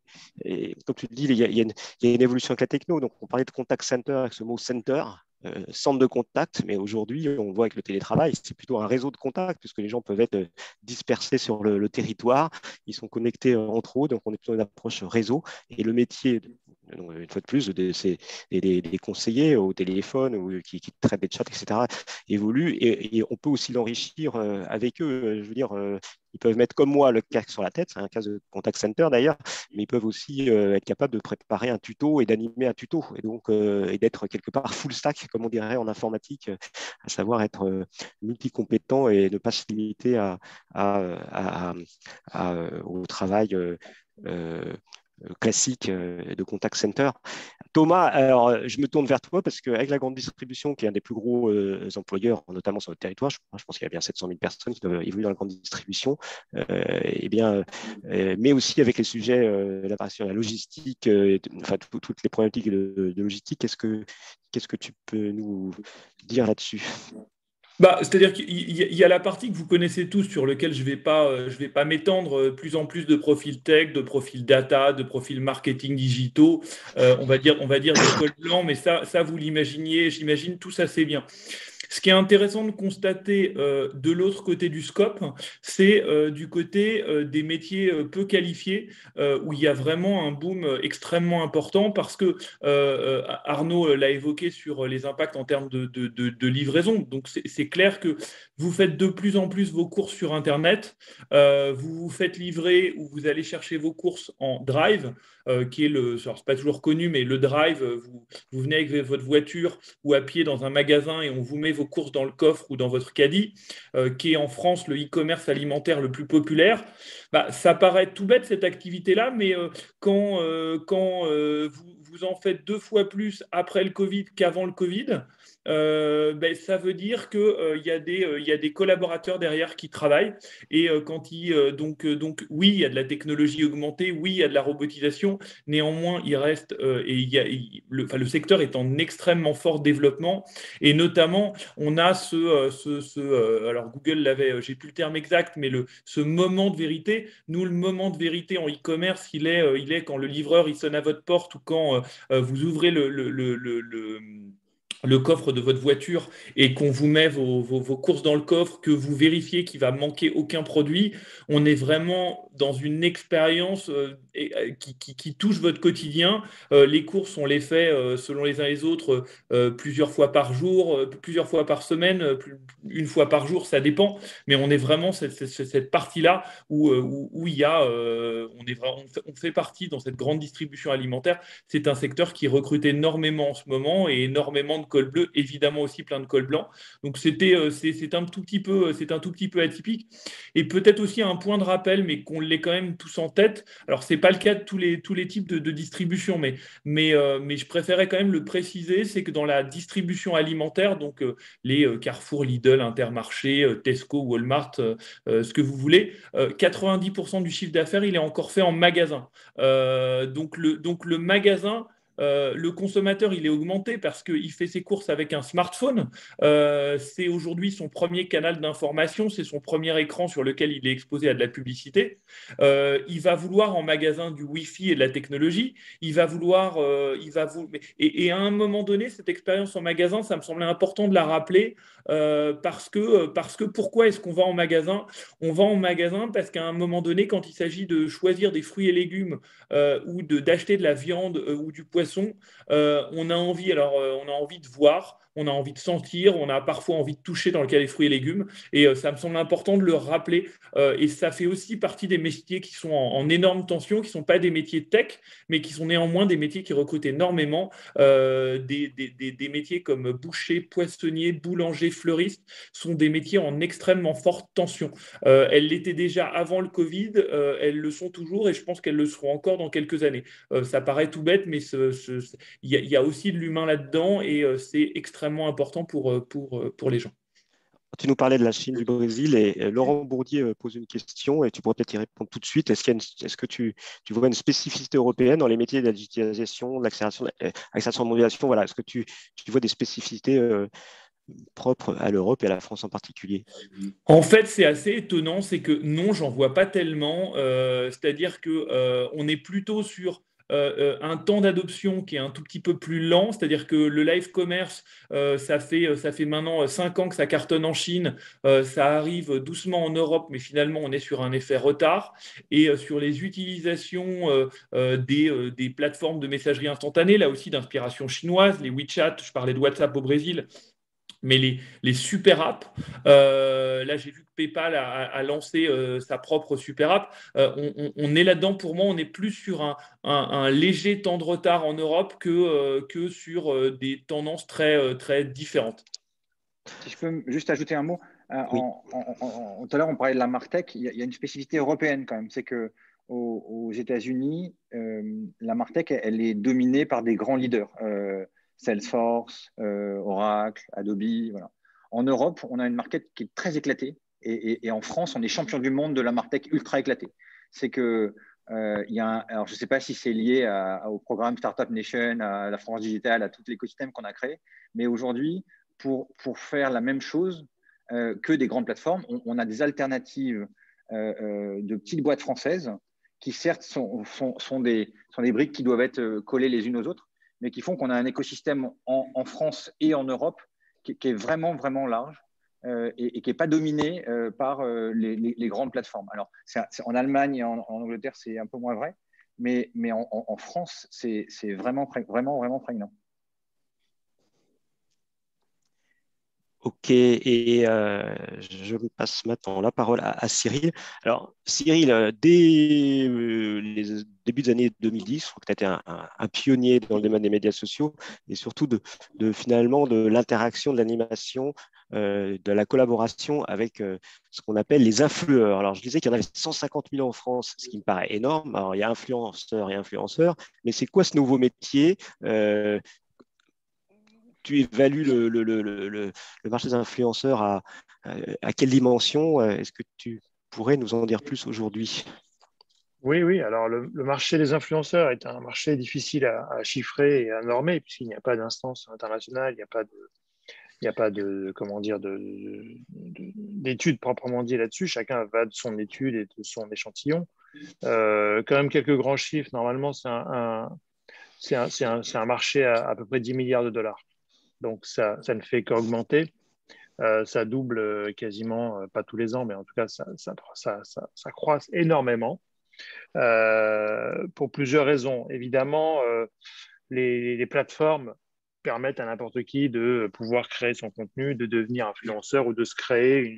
comme tu le dis, il y a une évolution avec la techno, donc on parlait de contact center avec ce mot center, centre de contact, mais aujourd'hui, on voit avec le télétravail, c'est plutôt un réseau de contacts, puisque les gens peuvent être dispersés sur le territoire, ils sont connectés entre eux, donc on est plutôt une approche réseau, et le métier, donc, une fois de plus, c'est des conseillers au téléphone ou qui traitent des chats, etc., évolue, et on peut aussi l'enrichir avec eux, je veux dire, ils peuvent mettre comme moi le casque sur la tête, c'est un cas de contact center d'ailleurs, mais ils peuvent aussi être capables de préparer un tuto et d'animer un tuto, et donc et d'être quelque part full stack, comme on dirait en informatique, à savoir être multicompétent et ne pas se limiter au travail classique de contact center. Thomas, alors je me tourne vers toi parce qu'avec la grande distribution, qui est un des plus gros employeurs, notamment sur notre territoire, je pense qu'il y a bien 700 000 personnes qui doivent évoluer dans la grande distribution, mais aussi avec les sujets, la logistique, enfin toutes les problématiques de logistique, qu'est-ce que tu peux nous dire là-dessus ? C'est-à-dire qu'il y a la partie que vous connaissez tous sur laquelle je vais pas m'étendre, plus en plus de profils tech, de profils data, de profils marketing digitaux, on va dire des cols blancs, mais ça vous l'imaginiez, j'imagine tous assez bien. Ce qui est intéressant de constater de l'autre côté du scope, c'est du côté des métiers peu qualifiés, où il y a vraiment un boom extrêmement important parce que Arnaud l'a évoqué sur les impacts en termes de livraison. Donc c'est clair que vous faites de plus en plus vos courses sur Internet, vous vous faites livrer ou vous allez chercher vos courses en drive, qui est c'est pas toujours connu, mais le drive, vous venez avec votre voiture ou à pied dans un magasin et on vous met vos courses dans le coffre ou dans votre caddie, qui est en France le e-commerce alimentaire le plus populaire. Ça paraît tout bête cette activité-là, mais quand vous en faites 2 fois plus après le Covid qu'avant le Covid, ça veut dire qu'il y a des collaborateurs derrière qui travaillent et donc oui, il y a de la technologie augmentée, oui, il y a de la robotisation, néanmoins il reste le secteur est en extrêmement fort développement et notamment on a alors Google l'avait, j'ai plus le terme exact, mais ce moment de vérité. Nous, le moment de vérité en e-commerce, il est quand le livreur il sonne à votre porte ou quand vous ouvrez le coffre de votre voiture et qu'on vous met vos courses dans le coffre, que vous vérifiez qu'il va manquer aucun produit, on est vraiment dans une expérience qui touche votre quotidien. Les courses, on les fait selon les uns les autres plusieurs fois par jour, plusieurs fois par semaine, une fois par jour, ça dépend. Mais on est vraiment cette partie-là où il y a, on fait partie dans cette grande distribution alimentaire. C'est un secteur qui recrute énormément en ce moment et énormément de cols bleus, évidemment aussi plein de cols blancs. Donc c'est un tout petit peu atypique. Et peut-être aussi un point de rappel, mais qu'on l'ait quand même tous en tête. Alors c'est pas le cas de tous les types de distribution, mais je préférais quand même le préciser, c'est que dans la distribution alimentaire, donc les Carrefour, Lidl, Intermarché, Tesco, Walmart, ce que vous voulez, 90% du chiffre d'affaires, il est encore fait en magasin. Donc le magasin, le consommateur, il est augmenté parce qu'il fait ses courses avec un smartphone. C'est aujourd'hui son premier canal d'information, c'est son premier écran sur lequel il est exposé à de la publicité. Il va vouloir en magasin du Wi-Fi et de la technologie. Il va vouloir, et à un moment donné, cette expérience en magasin, ça me semblait important de la rappeler parce que pourquoi est-ce qu'on va en magasin? On va en magasin parce qu'à un moment donné, quand il s'agit de choisir des fruits et légumes ou d'acheter de la viande ou du poisson, on a envie, on a envie de voir, on a envie de sentir, on a parfois envie de toucher dans le cas des fruits et légumes. Et ça me semble important de le rappeler. Et ça fait aussi partie des métiers qui sont en énorme tension, qui ne sont pas des métiers tech, mais qui sont néanmoins des métiers qui recrutent énormément. Des métiers comme boucher, poissonnier, boulanger, fleuriste sont des métiers en extrêmement forte tension. Elles l'étaient déjà avant le Covid, elles le sont toujours et je pense qu'elles le seront encore dans quelques années. Ça paraît tout bête, mais il y a aussi de l'humain là-dedans et c'est extrêmement important pour les gens. Tu nous parlais de la Chine, du Brésil, et Laurent Bourdier pose une question, et tu pourrais peut-être y répondre tout de suite. Est-ce que tu vois une spécificité européenne dans les métiers de la digitalisation, de l'accélération de la mondialisation? Voilà, est-ce que tu vois des spécificités propres à l'Europe et à la France en particulier? En fait, c'est assez étonnant, c'est que non, j'en vois pas tellement. C'est-à-dire que on est plutôt sur un temps d'adoption qui est un tout petit peu plus lent, c'est-à-dire que le live commerce, ça fait maintenant 5 ans que ça cartonne en Chine, ça arrive doucement en Europe, mais finalement on est sur un effet retard. Et sur les utilisations des plateformes de messagerie instantanée, là aussi d'inspiration chinoise, les WeChat, je parlais de WhatsApp au Brésil, mais les super apps, là j'ai vu que PayPal a lancé sa propre super app. On est là-dedans, pour moi, on est plus sur un léger temps de retard en Europe que sur des tendances très différentes. Si je peux juste ajouter un mot, Oui. tout à l'heure on parlait de la MarTech, il y a une spécificité européenne quand même, c'est que aux États-Unis, la MarTech elle est dominée par des grands leaders, Salesforce, Oracle, Adobe, voilà. En Europe, on a une market qui est très éclatée et en France, on est champion du monde de la MarTech ultra éclatée. C'est que alors je ne sais pas si c'est lié au programme Startup Nation, à la France Digitale, à tout l'écosystème qu'on a créé, mais aujourd'hui, pour faire la même chose que des grandes plateformes, on a des alternatives de petites boîtes françaises qui certes sont des briques qui doivent être collées les unes aux autres, mais qui font qu'on a un écosystème en France et en Europe qui est vraiment, vraiment large et qui n'est pas dominé par les grandes plateformes. Alors, en Allemagne et en Angleterre, c'est un peu moins vrai, mais en France, c'est vraiment, vraiment, vraiment prégnant. Ok, et je passe maintenant la parole à Cyril. Alors, Cyril, dès les débuts des années 2010, je crois que tu as été un pionnier dans le domaine des médias sociaux et surtout finalement de l'interaction, de l'animation, de la collaboration avec ce qu'on appelle les influeurs. Alors, je disais qu'il y en avait 150 000 en France, ce qui me paraît énorme. Alors, il y a influenceurs et influenceurs, mais c'est quoi ce nouveau métier? Tu évalues le marché des influenceurs à quelle dimension? Est-ce que tu pourrais nous en dire plus aujourd'hui? Oui. Alors, le marché des influenceurs est un marché difficile à chiffrer et à normer, puisqu'il n'y a pas d'instance internationale, il n'y a pas de comment dire, d'études proprement dit là-dessus. Chacun va de son étude et de son échantillon. Quand même quelques grands chiffres. Normalement, c'est un marché à peu près 10 milliards de dollars. Donc, ça ne fait qu'augmenter. Ça double quasiment, pas tous les ans, mais en tout cas, ça croît énormément pour plusieurs raisons. Évidemment, les plateformes permettent à n'importe qui de pouvoir créer son contenu, de devenir influenceur ou de se créer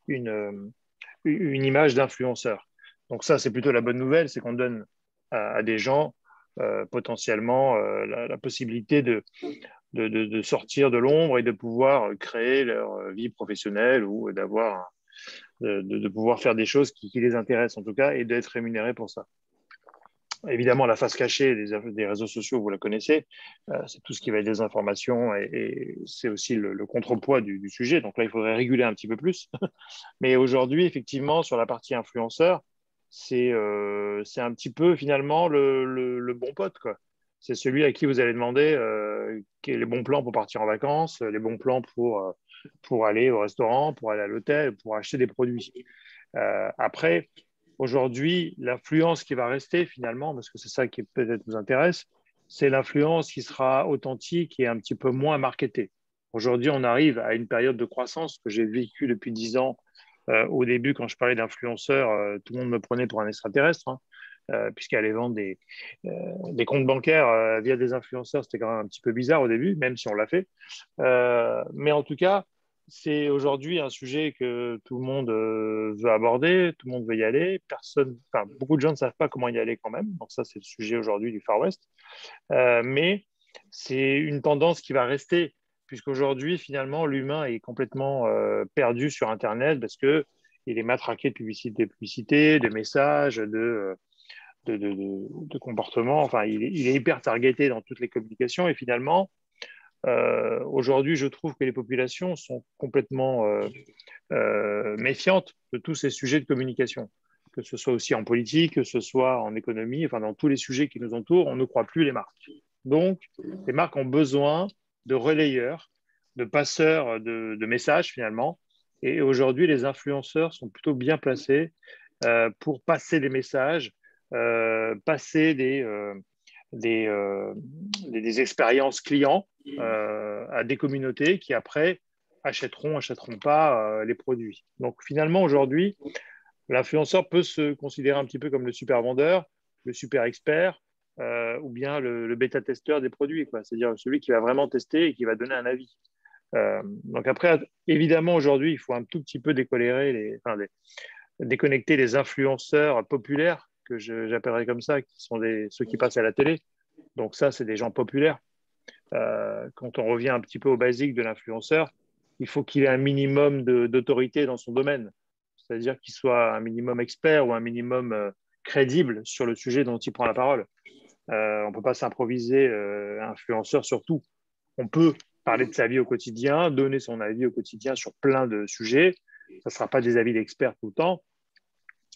une image d'influenceur. Donc ça, c'est plutôt la bonne nouvelle, c'est qu'on donne à des gens potentiellement la possibilité de sortir de l'ombre et de pouvoir créer leur vie professionnelle ou de pouvoir faire des choses qui les intéressent en tout cas et d'être rémunéré pour ça. Évidemment, la face cachée des réseaux sociaux, vous la connaissez, c'est tout ce qui va être des informations et c'est aussi le contrepoids du sujet. Donc là, il faudrait réguler un petit peu plus. Mais aujourd'hui, effectivement, sur la partie influenceur, c'est un petit peu finalement le bon pote, quoi. C'est celui à qui vous allez demander les bons plans pour partir en vacances, les bons plans pour aller au restaurant, pour aller à l'hôtel, pour acheter des produits. Après, aujourd'hui, l'influence qui va rester finalement, parce que c'est ça qui peut-être vous intéresse, c'est l'influence qui sera authentique et un petit peu moins marketée. Aujourd'hui, on arrive à une période de croissance que j'ai vécue depuis 10 ans. Au début, quand je parlais d'influenceurs, tout le monde me prenait pour un extraterrestre, hein, puisqu'aller vendre des comptes bancaires via des influenceurs, c'était quand même un petit peu bizarre au début, même si on l'a fait. Mais en tout cas, c'est aujourd'hui un sujet que tout le monde veut aborder, tout le monde veut y aller. Beaucoup de gens ne savent pas comment y aller quand même. Donc ça, c'est le sujet aujourd'hui du Far West. Mais c'est une tendance qui va rester, puisqu'aujourd'hui, finalement, l'humain est complètement perdu sur Internet parce qu'il est matraqué de publicité, de messages, de comportements. Enfin, il est hyper targeté dans toutes les communications et finalement, aujourd'hui, je trouve que les populations sont complètement méfiantes de tous ces sujets de communication, que ce soit aussi en politique, que ce soit en économie, enfin dans tous les sujets qui nous entourent, on ne croit plus les marques. Donc, les marques ont besoin de relayeurs, de passeurs de messages finalement. Et aujourd'hui, les influenceurs sont plutôt bien placés pour passer des messages, passer des expériences clients à des communautés qui après achèteront pas les produits. Donc finalement aujourd'hui, l'influenceur peut se considérer un petit peu comme le super vendeur, le super expert ou bien le bêta-testeur des produits, quoi. C'est-à-dire celui qui va vraiment tester et qui va donner un avis. Donc après, évidemment, aujourd'hui, il faut un tout petit peu déconnecter les influenceurs populaires, que j'appellerais comme ça, qui sont ceux qui passent à la télé. Donc ça, c'est des gens populaires. Quand on revient un petit peu au basique de l'influenceur, il faut qu'il ait un minimum d'autorité dans son domaine. C'est-à-dire qu'il soit un minimum expert ou un minimum crédible sur le sujet dont il prend la parole. On ne peut pas s'improviser influenceur sur tout. On peut parler de sa vie au quotidien, donner son avis au quotidien sur plein de sujets. Ça ne sera pas des avis d'experts tout le temps.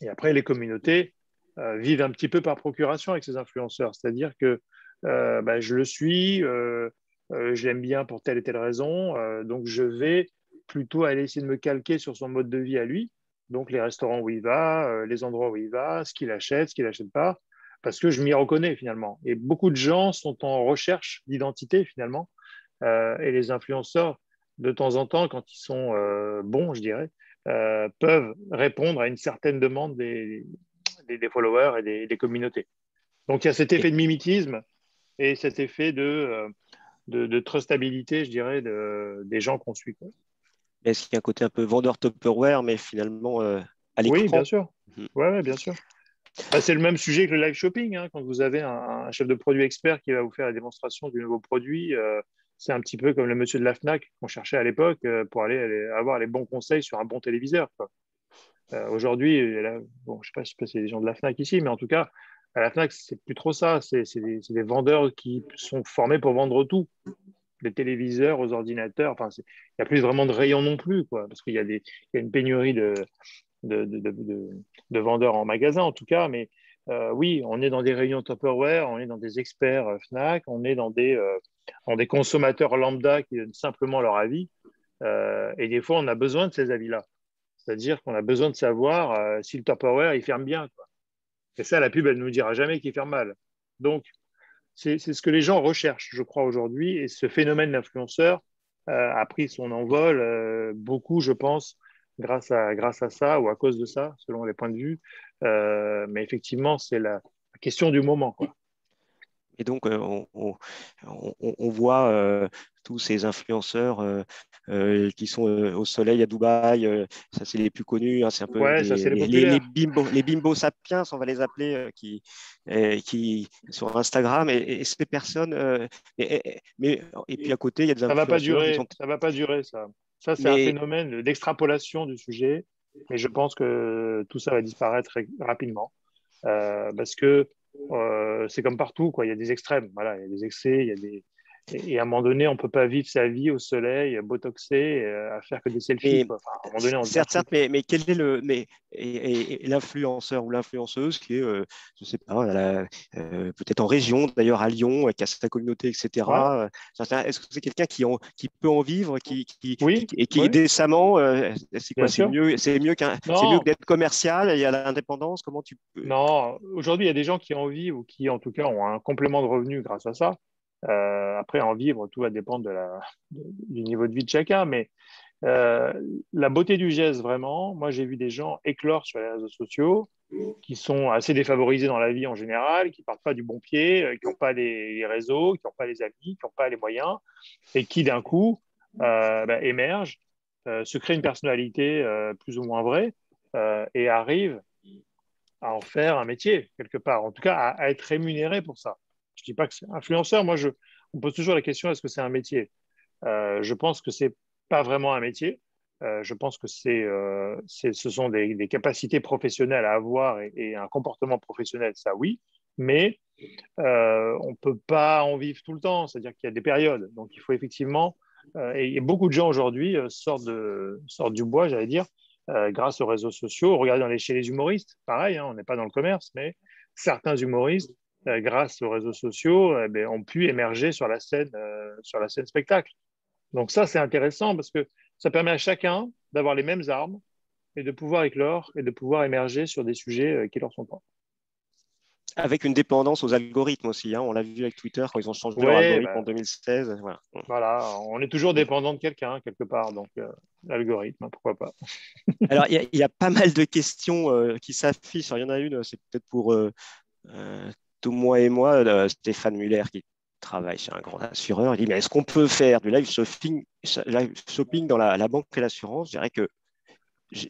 Et après, les communautés vivent un petit peu par procuration avec ces influenceurs. C'est-à-dire que je le suis, je l'aime bien pour telle et telle raison, donc je vais plutôt aller essayer de me calquer sur son mode de vie à lui, donc les restaurants où il va, les endroits où il va, ce qu'il achète, ce qu'il n'achète pas, parce que je m'y reconnais finalement. Et beaucoup de gens sont en recherche d'identité finalement, et les influenceurs, de temps en temps, quand ils sont bons, je dirais, peuvent répondre à une certaine demande des followers et des communautés. Donc il y a cet effet de mimétisme et cet effet de trustabilité, je dirais, des gens qu'on suit. Est-ce qu'il y a un côté un peu vendeur Tupperware, mais finalement à l'écran? Oui, bien sûr. Ouais, bien sûr. C'est le même sujet que le live shopping. Hein. Quand vous avez un chef de produit expert qui va vous faire la démonstration du nouveau produit, c'est un petit peu comme le monsieur de la FNAC qu'on cherchait à l'époque pour aller avoir les bons conseils sur un bon téléviseur, quoi. Aujourd'hui, bon, je ne sais pas s'il y a des gens de la FNAC ici, mais en tout cas, à la FNAC, c'est plus trop ça. C'est des vendeurs qui sont formés pour vendre tout. Des téléviseurs aux ordinateurs. Enfin, il n'y a plus vraiment de rayons non plus, quoi, parce qu'il y a une pénurie de vendeurs en magasin, en tout cas. Mais oui, on est dans des rayons Tupperware, on est dans des experts FNAC, on est dans des consommateurs lambda qui donnent simplement leur avis. Et des fois, on a besoin de ces avis-là. C'est-à-dire qu'on a besoin de savoir si le Tupperware, il ferme bien, quoi. Et ça, la pub, elle ne nous dira jamais qu'il ferme mal. Donc, c'est ce que les gens recherchent, je crois, aujourd'hui. Et ce phénomène d'influenceur a pris son envol beaucoup, je pense, grâce à ça ou à cause de ça, selon les points de vue. Mais effectivement, c'est la question du moment, quoi. Et donc, on voit tous ces influenceurs qui sont au soleil à Dubaï. Ça, c'est les plus connus. Hein, c'est un peu Ouais, ça, c'est les populaires. les bimbo sapiens, on va les appeler, qui sur Instagram. Et ces personnes. Et puis à côté, il y a des Ça va pas influenceurs qui durer. sont. Ça va pas durer, ça. Ça, c'est un Mais phénomène d'extrapolation du sujet. Mais je pense que tout ça va disparaître rapidement. Parce que c'est comme partout, quoi. Il y a des extrêmes, voilà, il y a des excès, il y a des... Et à un moment donné, on ne peut pas vivre sa vie au soleil, botoxé, à faire que des selfies, Mais quoi. Enfin, à un moment donné, on devient certes, fou. mais quel est et l'influenceur ou l'influenceuse qui est, je sais pas, peut-être en région, d'ailleurs à Lyon, qui a sa communauté, Ouais, etc. Est-ce que c'est quelqu'un qui peut en vivre, oui, et qui est oui, décemment, c'est quoi, bien sûr. c'est mieux que Non, d'être commercial et à l'indépendance. Comment tu peux. non. Aujourd'hui, il y a des gens qui en vivent ou qui, en tout cas, ont un complément de revenu grâce à ça. Après, en vivre, tout va dépendre du niveau de vie de chacun. Mais la beauté du geste, vraiment, moi, j'ai vu des gens éclore sur les réseaux sociaux qui sont assez défavorisés dans la vie en général, qui partent pas du bon pied, qui n'ont pas les réseaux, qui n'ont pas les amis, qui n'ont pas les moyens, et qui d'un coup émergent, se créent une personnalité plus ou moins vraie et arrivent à en faire un métier quelque part, en tout cas à être rémunéré pour ça. Je ne dis pas que c'est influenceur, on pose toujours la question est-ce que c'est un métier? Je pense que c'est pas vraiment un métier. Je pense que ce sont des capacités professionnelles à avoir et un comportement professionnel, ça oui, mais on ne peut pas en vivre tout le temps, c'est-à-dire qu'il y a des périodes. Donc il faut effectivement, et beaucoup de gens aujourd'hui sortent du bois, j'allais dire, grâce aux réseaux sociaux. Regardez chez les humoristes, pareil, hein, on n'est pas dans le commerce, mais certains humoristes, grâce aux réseaux sociaux, ont pu émerger sur la scène spectacle. Donc ça, c'est intéressant parce que ça permet à chacun d'avoir les mêmes armes et de pouvoir éclore et de pouvoir émerger sur des sujets qui leur sont propres. Avec une dépendance aux algorithmes aussi. Hein, on l'a vu avec Twitter quand ils ont changé leur Oui, algorithme en 2016. Voilà. voilà, on est toujours dépendant de quelqu'un quelque part, donc l'algorithme, pourquoi pas. Alors, il y a pas mal de questions qui s'affichent. Il y en a une, c'est peut-être pour Thomas et moi, Stéphane Muller, qui travaille chez un grand assureur. Il dit, mais est-ce qu'on peut faire du live shopping dans la banque et l'assurance? Je dirais que je,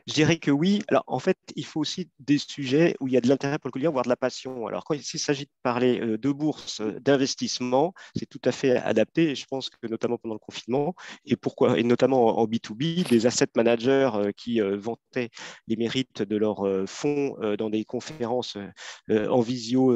je dirais que oui. Alors, en fait, il faut aussi des sujets où il y a de l'intérêt pour le client, voire de la passion. Alors, quand il s'agit de parler de bourse, d'investissement, c'est tout à fait adapté. Et je pense que notamment pendant le confinement, et notamment en B2B, des asset managers qui vantaient les mérites de leurs fonds dans des conférences en visio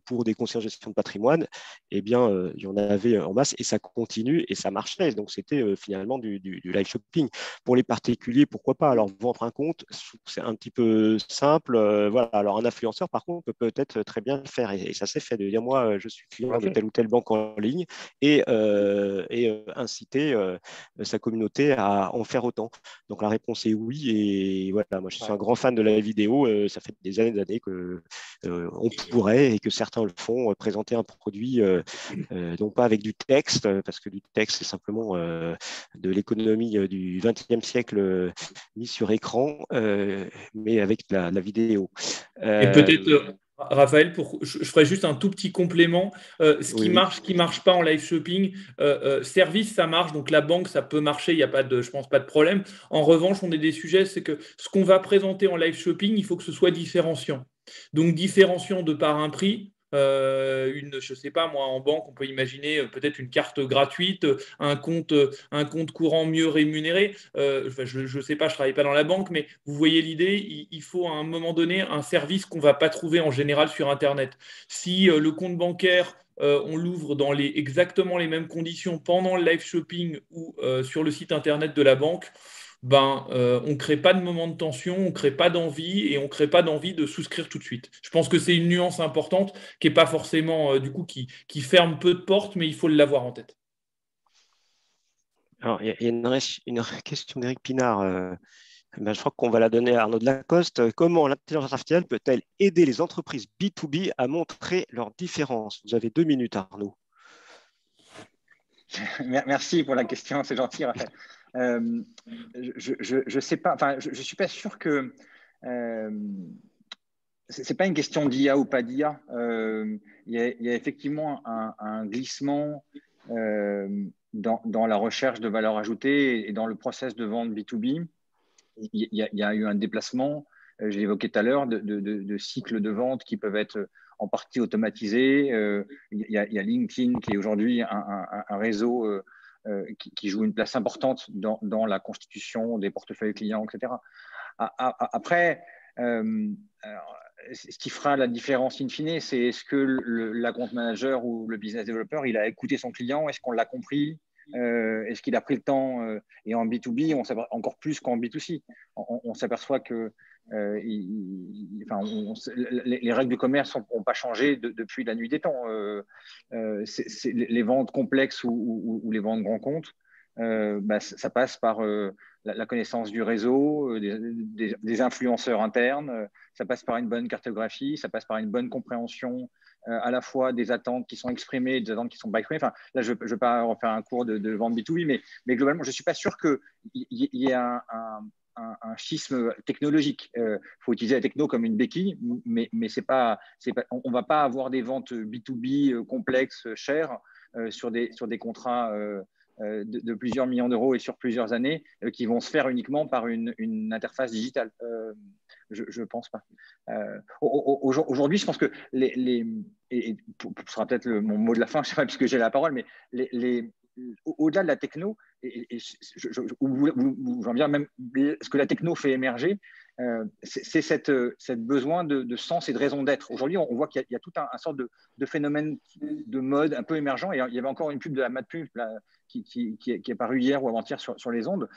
pour des conseillers en gestion de patrimoine, eh bien, il y en avait en masse et ça continue et ça marchait. Donc, c'était finalement du live shopping. Pour les particuliers, pourquoi pas? Alors, vendre un compte, c'est un petit peu simple. Voilà. Alors, un influenceur, par contre, peut peut-être très bien le faire. Et ça s'est fait de dire, moi, je suis client de telle ou telle banque en ligne et inciter sa communauté à en faire autant. Donc, la réponse est oui. Et voilà, moi, je suis un grand fan de la vidéo. Ça fait des années que on pourrait, et que certains le font, présenter un produit, non pas avec du texte, parce que du texte, c'est simplement de l'économie du XXe siècle mis sur écran, mais avec la vidéo. Et peut-être, Raphaël, je ferai juste un tout petit complément. Ce qui Oui. marche pas en live shopping, service, ça marche. Donc la banque, ça peut marcher, il n'y a pas de, je pense, pas de problème. En revanche, on a des sujets, c'est que ce qu'on va présenter en live shopping, il faut que ce soit différenciant. Donc différenciant de par un prix. Je sais pas, moi, en banque, on peut imaginer peut-être une carte gratuite, un compte courant mieux rémunéré. Je sais pas, je travaille pas dans la banque, mais vous voyez l'idée, il faut à un moment donné un service qu'on va pas trouver en général sur Internet. Si le compte bancaire, on l'ouvre dans exactement les mêmes conditions pendant le live shopping ou sur le site Internet de la banque, on ne crée pas de moment de tension, on ne crée pas d'envie et on ne crée pas d'envie de souscrire tout de suite. Je pense que c'est une nuance importante qui n'est pas forcément, du coup, qui ferme peu de portes, mais il faut l'avoir en tête. Alors, il y a une question d'Éric Pinard Ben, je crois qu'on va la donner à Arnaud Delacoste. Comment l'intelligence artificielle peut-elle aider les entreprises B2B à montrer leurs différences? Vous avez 2 minutes, Arnaud. Merci pour la question, c'est gentil, Raphaël. Je sais pas, enfin, je suis pas sûr que c'est pas une question d'IA ou pas d'IA. Il y a effectivement un glissement dans la recherche de valeur ajoutée et dans le process de vente B2B. Il y a eu un déplacement, je l'évoquais tout à l'heure, de cycles de vente qui peuvent être en partie automatisés. Il y a LinkedIn qui est aujourd'hui un réseau qui joue une place importante dans la constitution des portefeuilles clients, etc. Après, ce qui fera la différence in fine, c'est est-ce que l'account manager ou le business developer, il a écouté son client, est-ce qu'on l'a compris, est-ce qu'il a pris le temps, et en B2B, on s'aperçoit encore plus qu'en B2C. On s'aperçoit que les règles du commerce n'ont pas changé depuis la nuit des temps. Les ventes complexes ou les ventes grands comptes, ça passe par la connaissance du réseau, des influenceurs internes, ça passe par une bonne cartographie, ça passe par une bonne compréhension à la fois des attentes qui sont exprimées et des attentes qui sont pas exprimées. Enfin, là, je ne vais pas refaire un cours de vente B2B, mais globalement, je ne suis pas sûr qu'il y ait un schisme technologique. Faut utiliser la techno comme une béquille, mais on ne va pas avoir des ventes B2B complexes, chères, sur des contrats de plusieurs millions d'euros et sur plusieurs années qui vont se faire uniquement par une interface digitale. Je ne pense pas. Aujourd'hui, je pense que et ce sera peut-être mon mot de la fin, je ne sais pas puisque j'ai la parole, mais au-delà de la techno, j'en viens même ce que la techno fait émerger, c'est cette besoin de sens et de raison d'être. Aujourd'hui, on voit qu'il y a tout un sorte de phénomène de mode un peu émergent. Et il y avait encore une pub de la MadPub qui est parue hier ou avant-hier sur les ondes,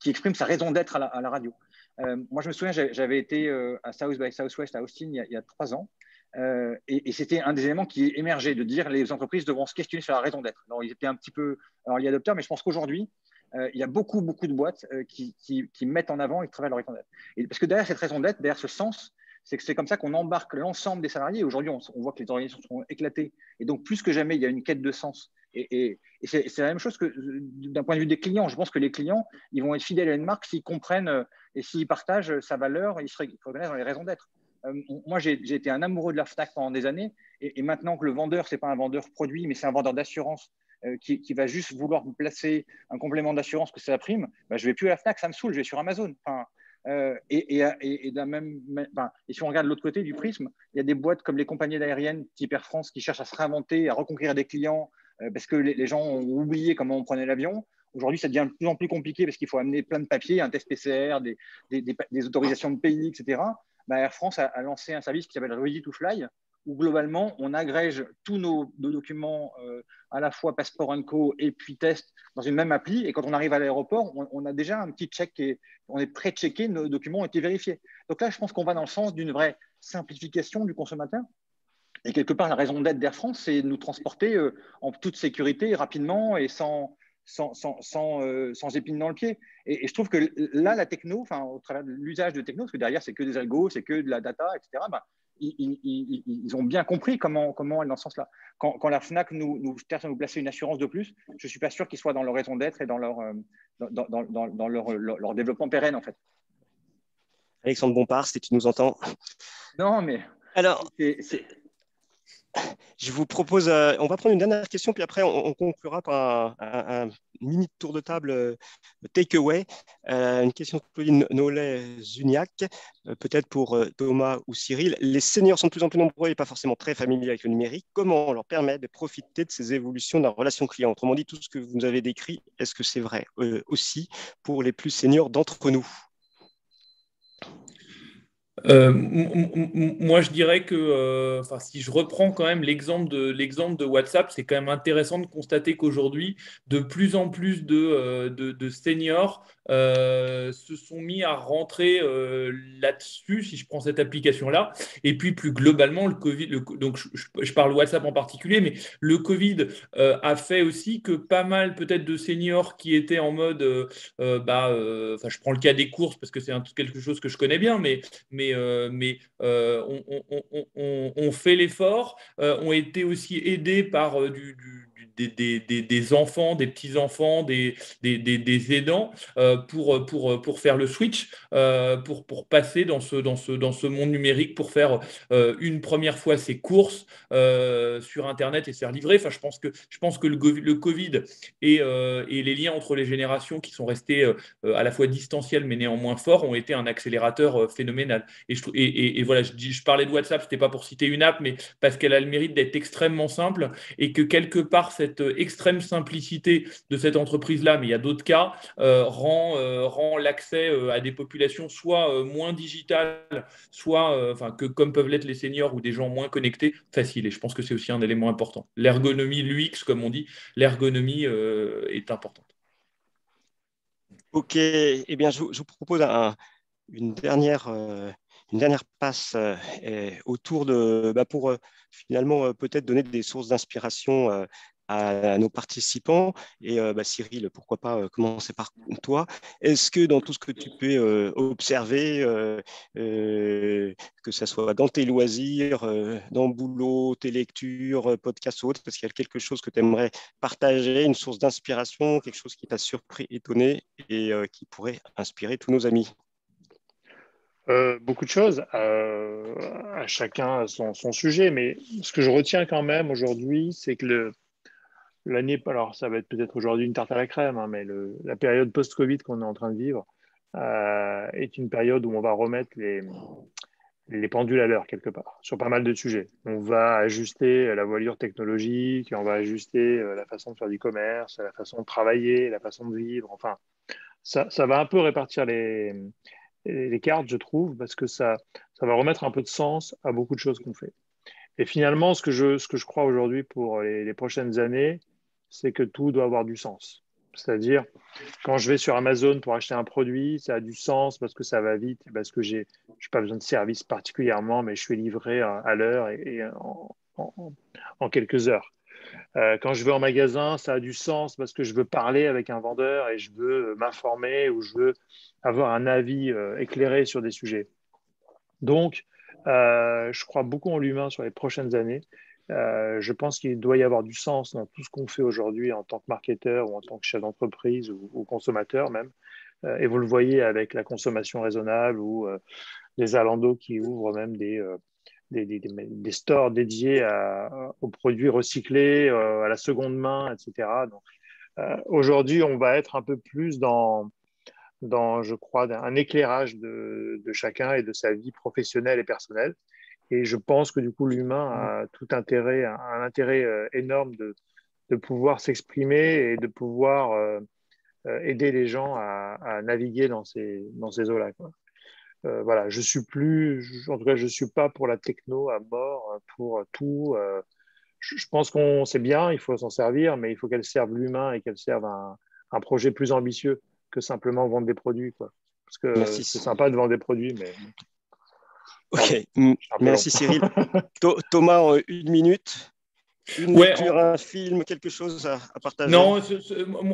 qui exprime sa raison d'être à la radio. Moi, je me souviens, j'avais été à South by Southwest à Austin il y a 3 ans. Et c'était un des éléments qui émergeait, de dire les entreprises devront se questionner sur la raison d'être. Alors, ils étaient un petit peu early adopteurs, mais je pense qu'aujourd'hui, il y a beaucoup de boîtes qui mettent en avant et qui travaillent leur raison d'être. Et parce que derrière cette raison d'être, derrière ce sens, c'est que c'est comme ça qu'on embarque l'ensemble des salariés. Aujourd'hui, on voit que les organisations sont éclatées. Et donc, plus que jamais, il y a une quête de sens. Et c'est la même chose que d'un point de vue des clients. Je pense que les clients, ils vont être fidèles à une marque s'ils comprennent et s'ils partagent sa valeur, ils se reconnaissent dans les raisons d'être. Moi, j'ai été un amoureux de la FNAC pendant des années. Et maintenant que le vendeur, ce n'est pas un vendeur produit, mais c'est un vendeur d'assurance qui va juste vouloir me placer un complément d'assurance que c'est la prime, je ne vais plus à la FNAC, ça me saoule, je vais sur Amazon. Et si on regarde de l'autre côté du prisme, il y a des boîtes comme les compagnies aériennes type Air France qui cherchent à se réinventer, à reconquérir des clients parce que les gens ont oublié comment on prenait l'avion. Aujourd'hui, ça devient de plus en plus compliqué parce qu'il faut amener plein de papiers, un test PCR, des autorisations de pays, etc. Air France a lancé un service qui s'appelle Ready to Fly, où globalement, on agrège tous nos documents, à la fois passeport & co et puis test, dans une même appli. Et quand on arrive à l'aéroport, on a déjà un petit check, on est pré-checké, nos documents ont été vérifiés. Donc là, je pense qu'on va dans le sens d'une vraie simplification du consommateur. Et quelque part, la raison d'être d'Air France, c'est de nous transporter en toute sécurité, rapidement et sans épine dans le pied. Et je trouve que là, la techno, au travers de l'usage de techno, parce que derrière, c'est que des algos, c'est que de la data, etc., ils ont bien compris comment aller dans ce sens-là. Quand la FNAC nous cherche à nous placer une assurance de plus, je ne suis pas sûr qu'ils soient dans leur raison d'être et dans leur développement pérenne, en fait. Alexandre Bompard, si tu nous entends. Non, mais… Alors, je vous propose, on va prendre une dernière question, puis après on conclura par un mini tour de table takeaway. Une question de Claudine Nollet-Zuniac, peut-être pour Thomas ou Cyril. Les seniors sont de plus en plus nombreux et pas forcément très familiers avec le numérique. Comment on leur permet de profiter de ces évolutions de la relation client? Autrement dit, tout ce que vous nous avez décrit, est-ce que c'est vrai aussi pour les plus seniors d'entre nous? Moi, je dirais que, si je reprends quand même l'exemple de WhatsApp, c'est quand même intéressant de constater qu'aujourd'hui, de plus en plus de seniors se sont mis à rentrer là-dessus, si je prends cette application-là. Et puis, plus globalement, le Covid, donc je parle WhatsApp en particulier, mais le Covid a fait aussi que pas mal peut-être de seniors qui étaient en mode, je prends le cas des courses parce que c'est quelque chose que je connais bien, mais on fait l'effort, ont été aussi aidés par des enfants, des petits-enfants, des aidants pour faire le switch, pour passer dans ce monde numérique, pour faire une première fois ses courses sur Internet et se faire livrer. Enfin, je pense que le Covid et les liens entre les générations qui sont restés à la fois distanciels mais néanmoins forts ont été un accélérateur phénoménal. Et voilà, je parlais de WhatsApp, c'était pas pour citer une app, mais parce qu'elle a le mérite d'être extrêmement simple et que quelque part, cette extrême simplicité de cette entreprise-là, mais il y a d'autres cas, rend l'accès à des populations soit moins digitales, soit comme peuvent l'être les seniors ou des gens moins connectés, facile. Et je pense que c'est aussi un élément important. L'ergonomie, l'UX, comme on dit, l'ergonomie est importante. Ok, eh bien, je vous propose une dernière passe autour pour finalement peut-être donner des sources d'inspiration à nos participants. Et Cyril, pourquoi pas commencer par toi. Est-ce que dans tout ce que tu peux observer, que ce soit dans tes loisirs, dans le boulot, tes lectures, podcasts ou autres, parce qu'il y a quelque chose que tu aimerais partager, une source d'inspiration, quelque chose qui t'a surpris, étonné et qui pourrait inspirer tous nos amis? Beaucoup de choses, à chacun son sujet, mais ce que je retiens quand même aujourd'hui, c'est que l'année, alors ça va être peut-être aujourd'hui une tarte à la crème, hein, mais la période post-Covid qu'on est en train de vivre est une période où on va remettre les pendules à l'heure quelque part, sur pas mal de sujets. On va ajuster la voilure technologique, on va ajuster la façon de faire du commerce, la façon de travailler, la façon de vivre, enfin, ça va un peu répartir les cartes, je trouve, parce que ça va remettre un peu de sens à beaucoup de choses qu'on fait. Et finalement, ce que je crois aujourd'hui pour les prochaines années, c'est que tout doit avoir du sens. C'est-à-dire, quand je vais sur Amazon pour acheter un produit, ça a du sens parce que ça va vite, parce que je n'ai pas besoin de service particulièrement, mais je suis livré à l'heure et en quelques heures. Quand je vais en magasin, ça a du sens parce que je veux parler avec un vendeur et je veux m'informer ou je veux avoir un avis éclairé sur des sujets. Donc, je crois beaucoup en l'humain sur les prochaines années. Je pense qu'il doit y avoir du sens dans tout ce qu'on fait aujourd'hui en tant que marketeur ou en tant que chef d'entreprise ou consommateur même. Et vous le voyez avec la consommation raisonnable ou les Zalando qui ouvrent même des stores dédiés aux produits recyclés, à la seconde main, etc. Donc, aujourd'hui, on va être un peu plus dans je crois, un éclairage de chacun et de sa vie professionnelle et personnelle. Et je pense que du coup, l'humain a tout intérêt, un intérêt énorme de pouvoir s'exprimer et de pouvoir aider les gens à naviguer dans ces eaux-là, quoi. Voilà, en tout cas, je suis pas pour la techno à mort, pour tout. Je pense qu'on sait bien, il faut s'en servir, mais il faut qu'elle serve l'humain et qu'elle serve un projet plus ambitieux que simplement vendre des produits, quoi. Parce que c'est Merci. sympa de vendre des produits, mais pardon, Ok, je suis un peu long. merci Cyril. Thomas, en une minute, une Ouais, lecture, un film, quelque chose à partager? non,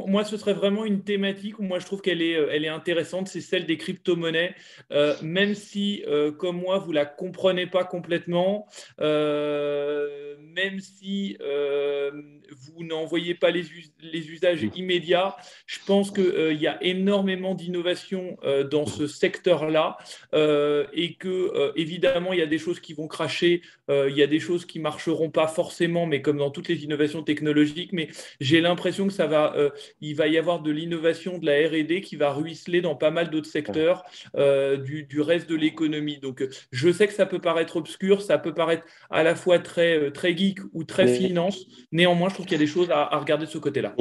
moi, ce serait vraiment une thématique où moi, je trouve elle est intéressante, c'est celle des crypto-monnaies. Même si, comme moi, vous ne la comprenez pas complètement, même si vous n'en voyez pas les usages immédiats, je pense qu'il y a énormément d'innovation dans ce secteur-là et que, évidemment, il y a des choses qui vont cracher, il y a des choses qui ne marcheront pas forcément, mais comme dans toutes les innovations technologiques, mais j'ai l'impression que il va y avoir de l'innovation, de la R&D qui va ruisseler dans pas mal d'autres secteurs du reste de l'économie. Donc, je sais que ça peut paraître obscur, ça peut paraître à la fois très, très geek ou très finance. Néanmoins, je trouve qu'il y a des choses à regarder de ce côté-là.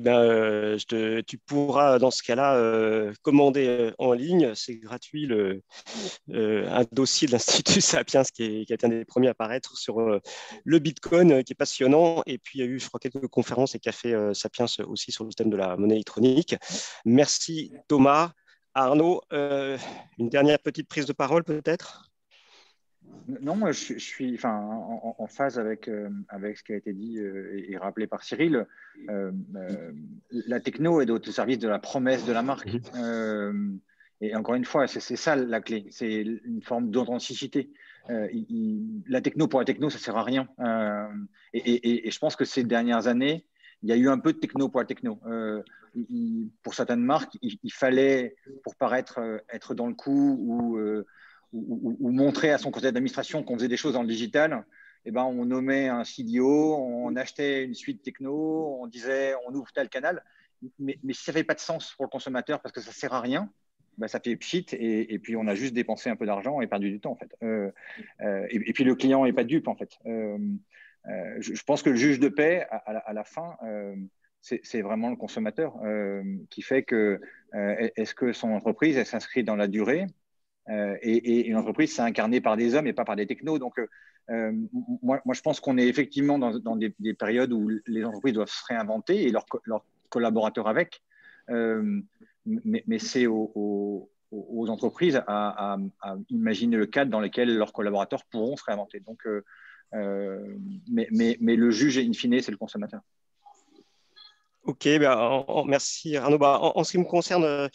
tu pourras dans ce cas-là commander en ligne. C'est gratuit un dossier de l'Institut Sapiens qui a été un des premiers à apparaître sur le Bitcoin, qui est passionnant. Et puis il y a eu, je crois, quelques conférences et cafés Sapiens aussi sur le thème de la monnaie électronique. Merci Thomas. Arnaud, une dernière petite prise de parole peut-être? Non, moi, je suis en phase avec ce qui a été dit et rappelé par Cyril. La techno est au service de la promesse de la marque. Et encore une fois, c'est ça la clé. C'est une forme d'authenticité. La techno pour la techno, ça ne sert à rien. Et je pense que ces dernières années, il y a eu un peu de techno pour la techno. Pour certaines marques, il fallait, pour paraître être dans le coup ou montrer à son conseil d'administration qu'on faisait des choses dans le digital, on nommait un CDO, on achetait une suite techno, on disait on ouvre tel canal. Mais si ça n'avait pas de sens pour le consommateur parce que ça ne sert à rien, ça fait pchit et puis on a juste dépensé un peu d'argent et perdu du temps en fait. Et puis le client n'est pas dupe en fait. Je pense que le juge de paix à la fin, c'est vraiment le consommateur qui fait que est-ce que son entreprise elle s'inscrit dans la durée et une entreprise c'est incarné par des hommes et pas par des technos. Donc moi je pense qu'on est effectivement dans des périodes où les entreprises doivent se réinventer et leurs collaborateurs avec. Mais c'est aux entreprises à imaginer le cadre dans lequel leurs collaborateurs pourront se réinventer. Donc, mais le juge, in fine, c'est le consommateur. Ok, merci Arnaud. En ce qui me concerne,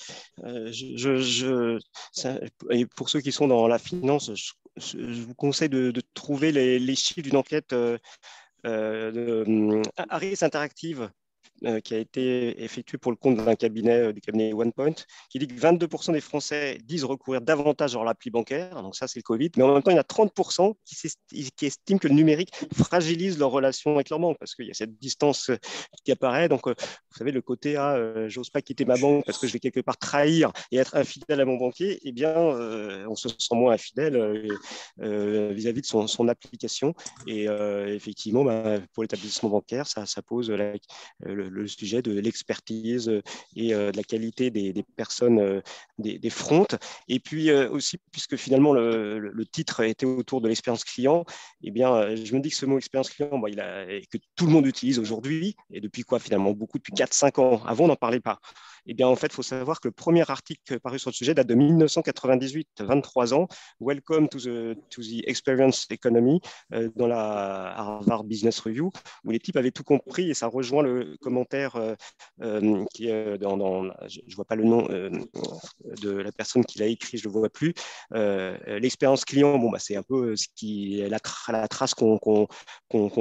et pour ceux qui sont dans la finance, je vous conseille de trouver les chiffres d'une enquête de Harris Interactive qui a été effectué pour le compte d'un cabinet, du cabinet OnePoint, qui dit que 22% des Français disent recourir davantage à l'appli bancaire, donc ça c'est le Covid, mais en même temps il y a 30% qui estiment que le numérique fragilise leur relation avec leur banque, parce qu'il y a cette distance qui apparaît, donc vous savez le côté j'ose pas quitter ma banque parce que je vais quelque part trahir et être infidèle à mon banquier, eh bien on se sent moins infidèle vis-à-vis de son application, et effectivement pour l'établissement bancaire ça pose le sujet de l'expertise et de la qualité des personnes des fronts. Et puis aussi, puisque finalement le titre était autour de l'expérience client, eh bien, je me dis que ce mot expérience client, que tout le monde utilise aujourd'hui, et depuis quoi finalement beaucoup, depuis 4-5 ans. Avant, on n'en parlait pas. Eh bien, en fait, il faut savoir que le premier article paru sur le sujet date de 1998, 23 ans, Welcome to the Experience Economy, dans la Harvard Business Review, où les types avaient tout compris, et ça rejoint le commentaire qui est je ne vois pas le nom de la personne qui l'a écrit, je ne le vois plus. L'expérience client, c'est un peu ce qui est la trace qu'on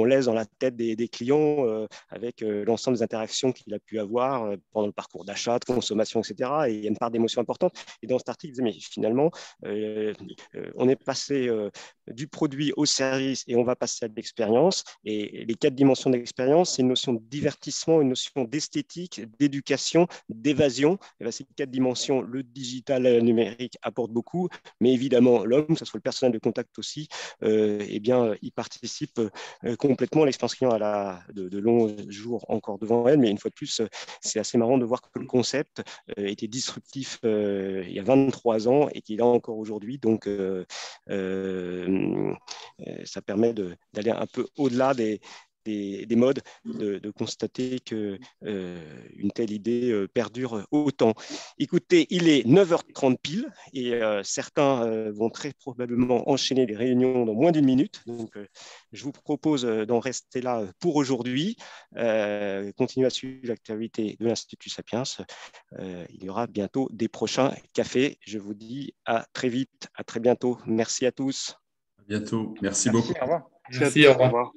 laisse dans la tête des clients avec l'ensemble des interactions qu'il a pu avoir pendant le parcours d'achat, de consommation, etc. Et il y a une part d'émotion importante. Et dans cet article, il disait, mais finalement, on est passé du produit au service et on va passer à l'expérience. Et les 4 dimensions d'expérience, c'est une notion de divertissement, une notion d'esthétique, d'éducation, d'évasion. Et ces 4 dimensions, le digital et le numérique apportent beaucoup, mais évidemment, l'homme, que ce soit le personnel de contact aussi, il participe complètement. L'expérience client a de longs jours encore devant elle, mais une fois de plus, c'est assez marrant de voir que le concept était disruptif il y a 23 ans et qu'il est encore aujourd'hui. Donc, ça permet d'aller un peu au-delà des modes, de constater qu'une telle idée perdure autant. Écoutez, il est 9h30 pile et certains vont très probablement enchaîner les réunions dans moins d'une minute. Donc, je vous propose d'en rester là pour aujourd'hui. Continuez à suivre l'actualité de l'Institut Sapiens. Il y aura bientôt des prochains cafés. Je vous dis à très vite, à très bientôt. Merci à tous. À bientôt. Merci beaucoup. Au revoir. Merci, au revoir.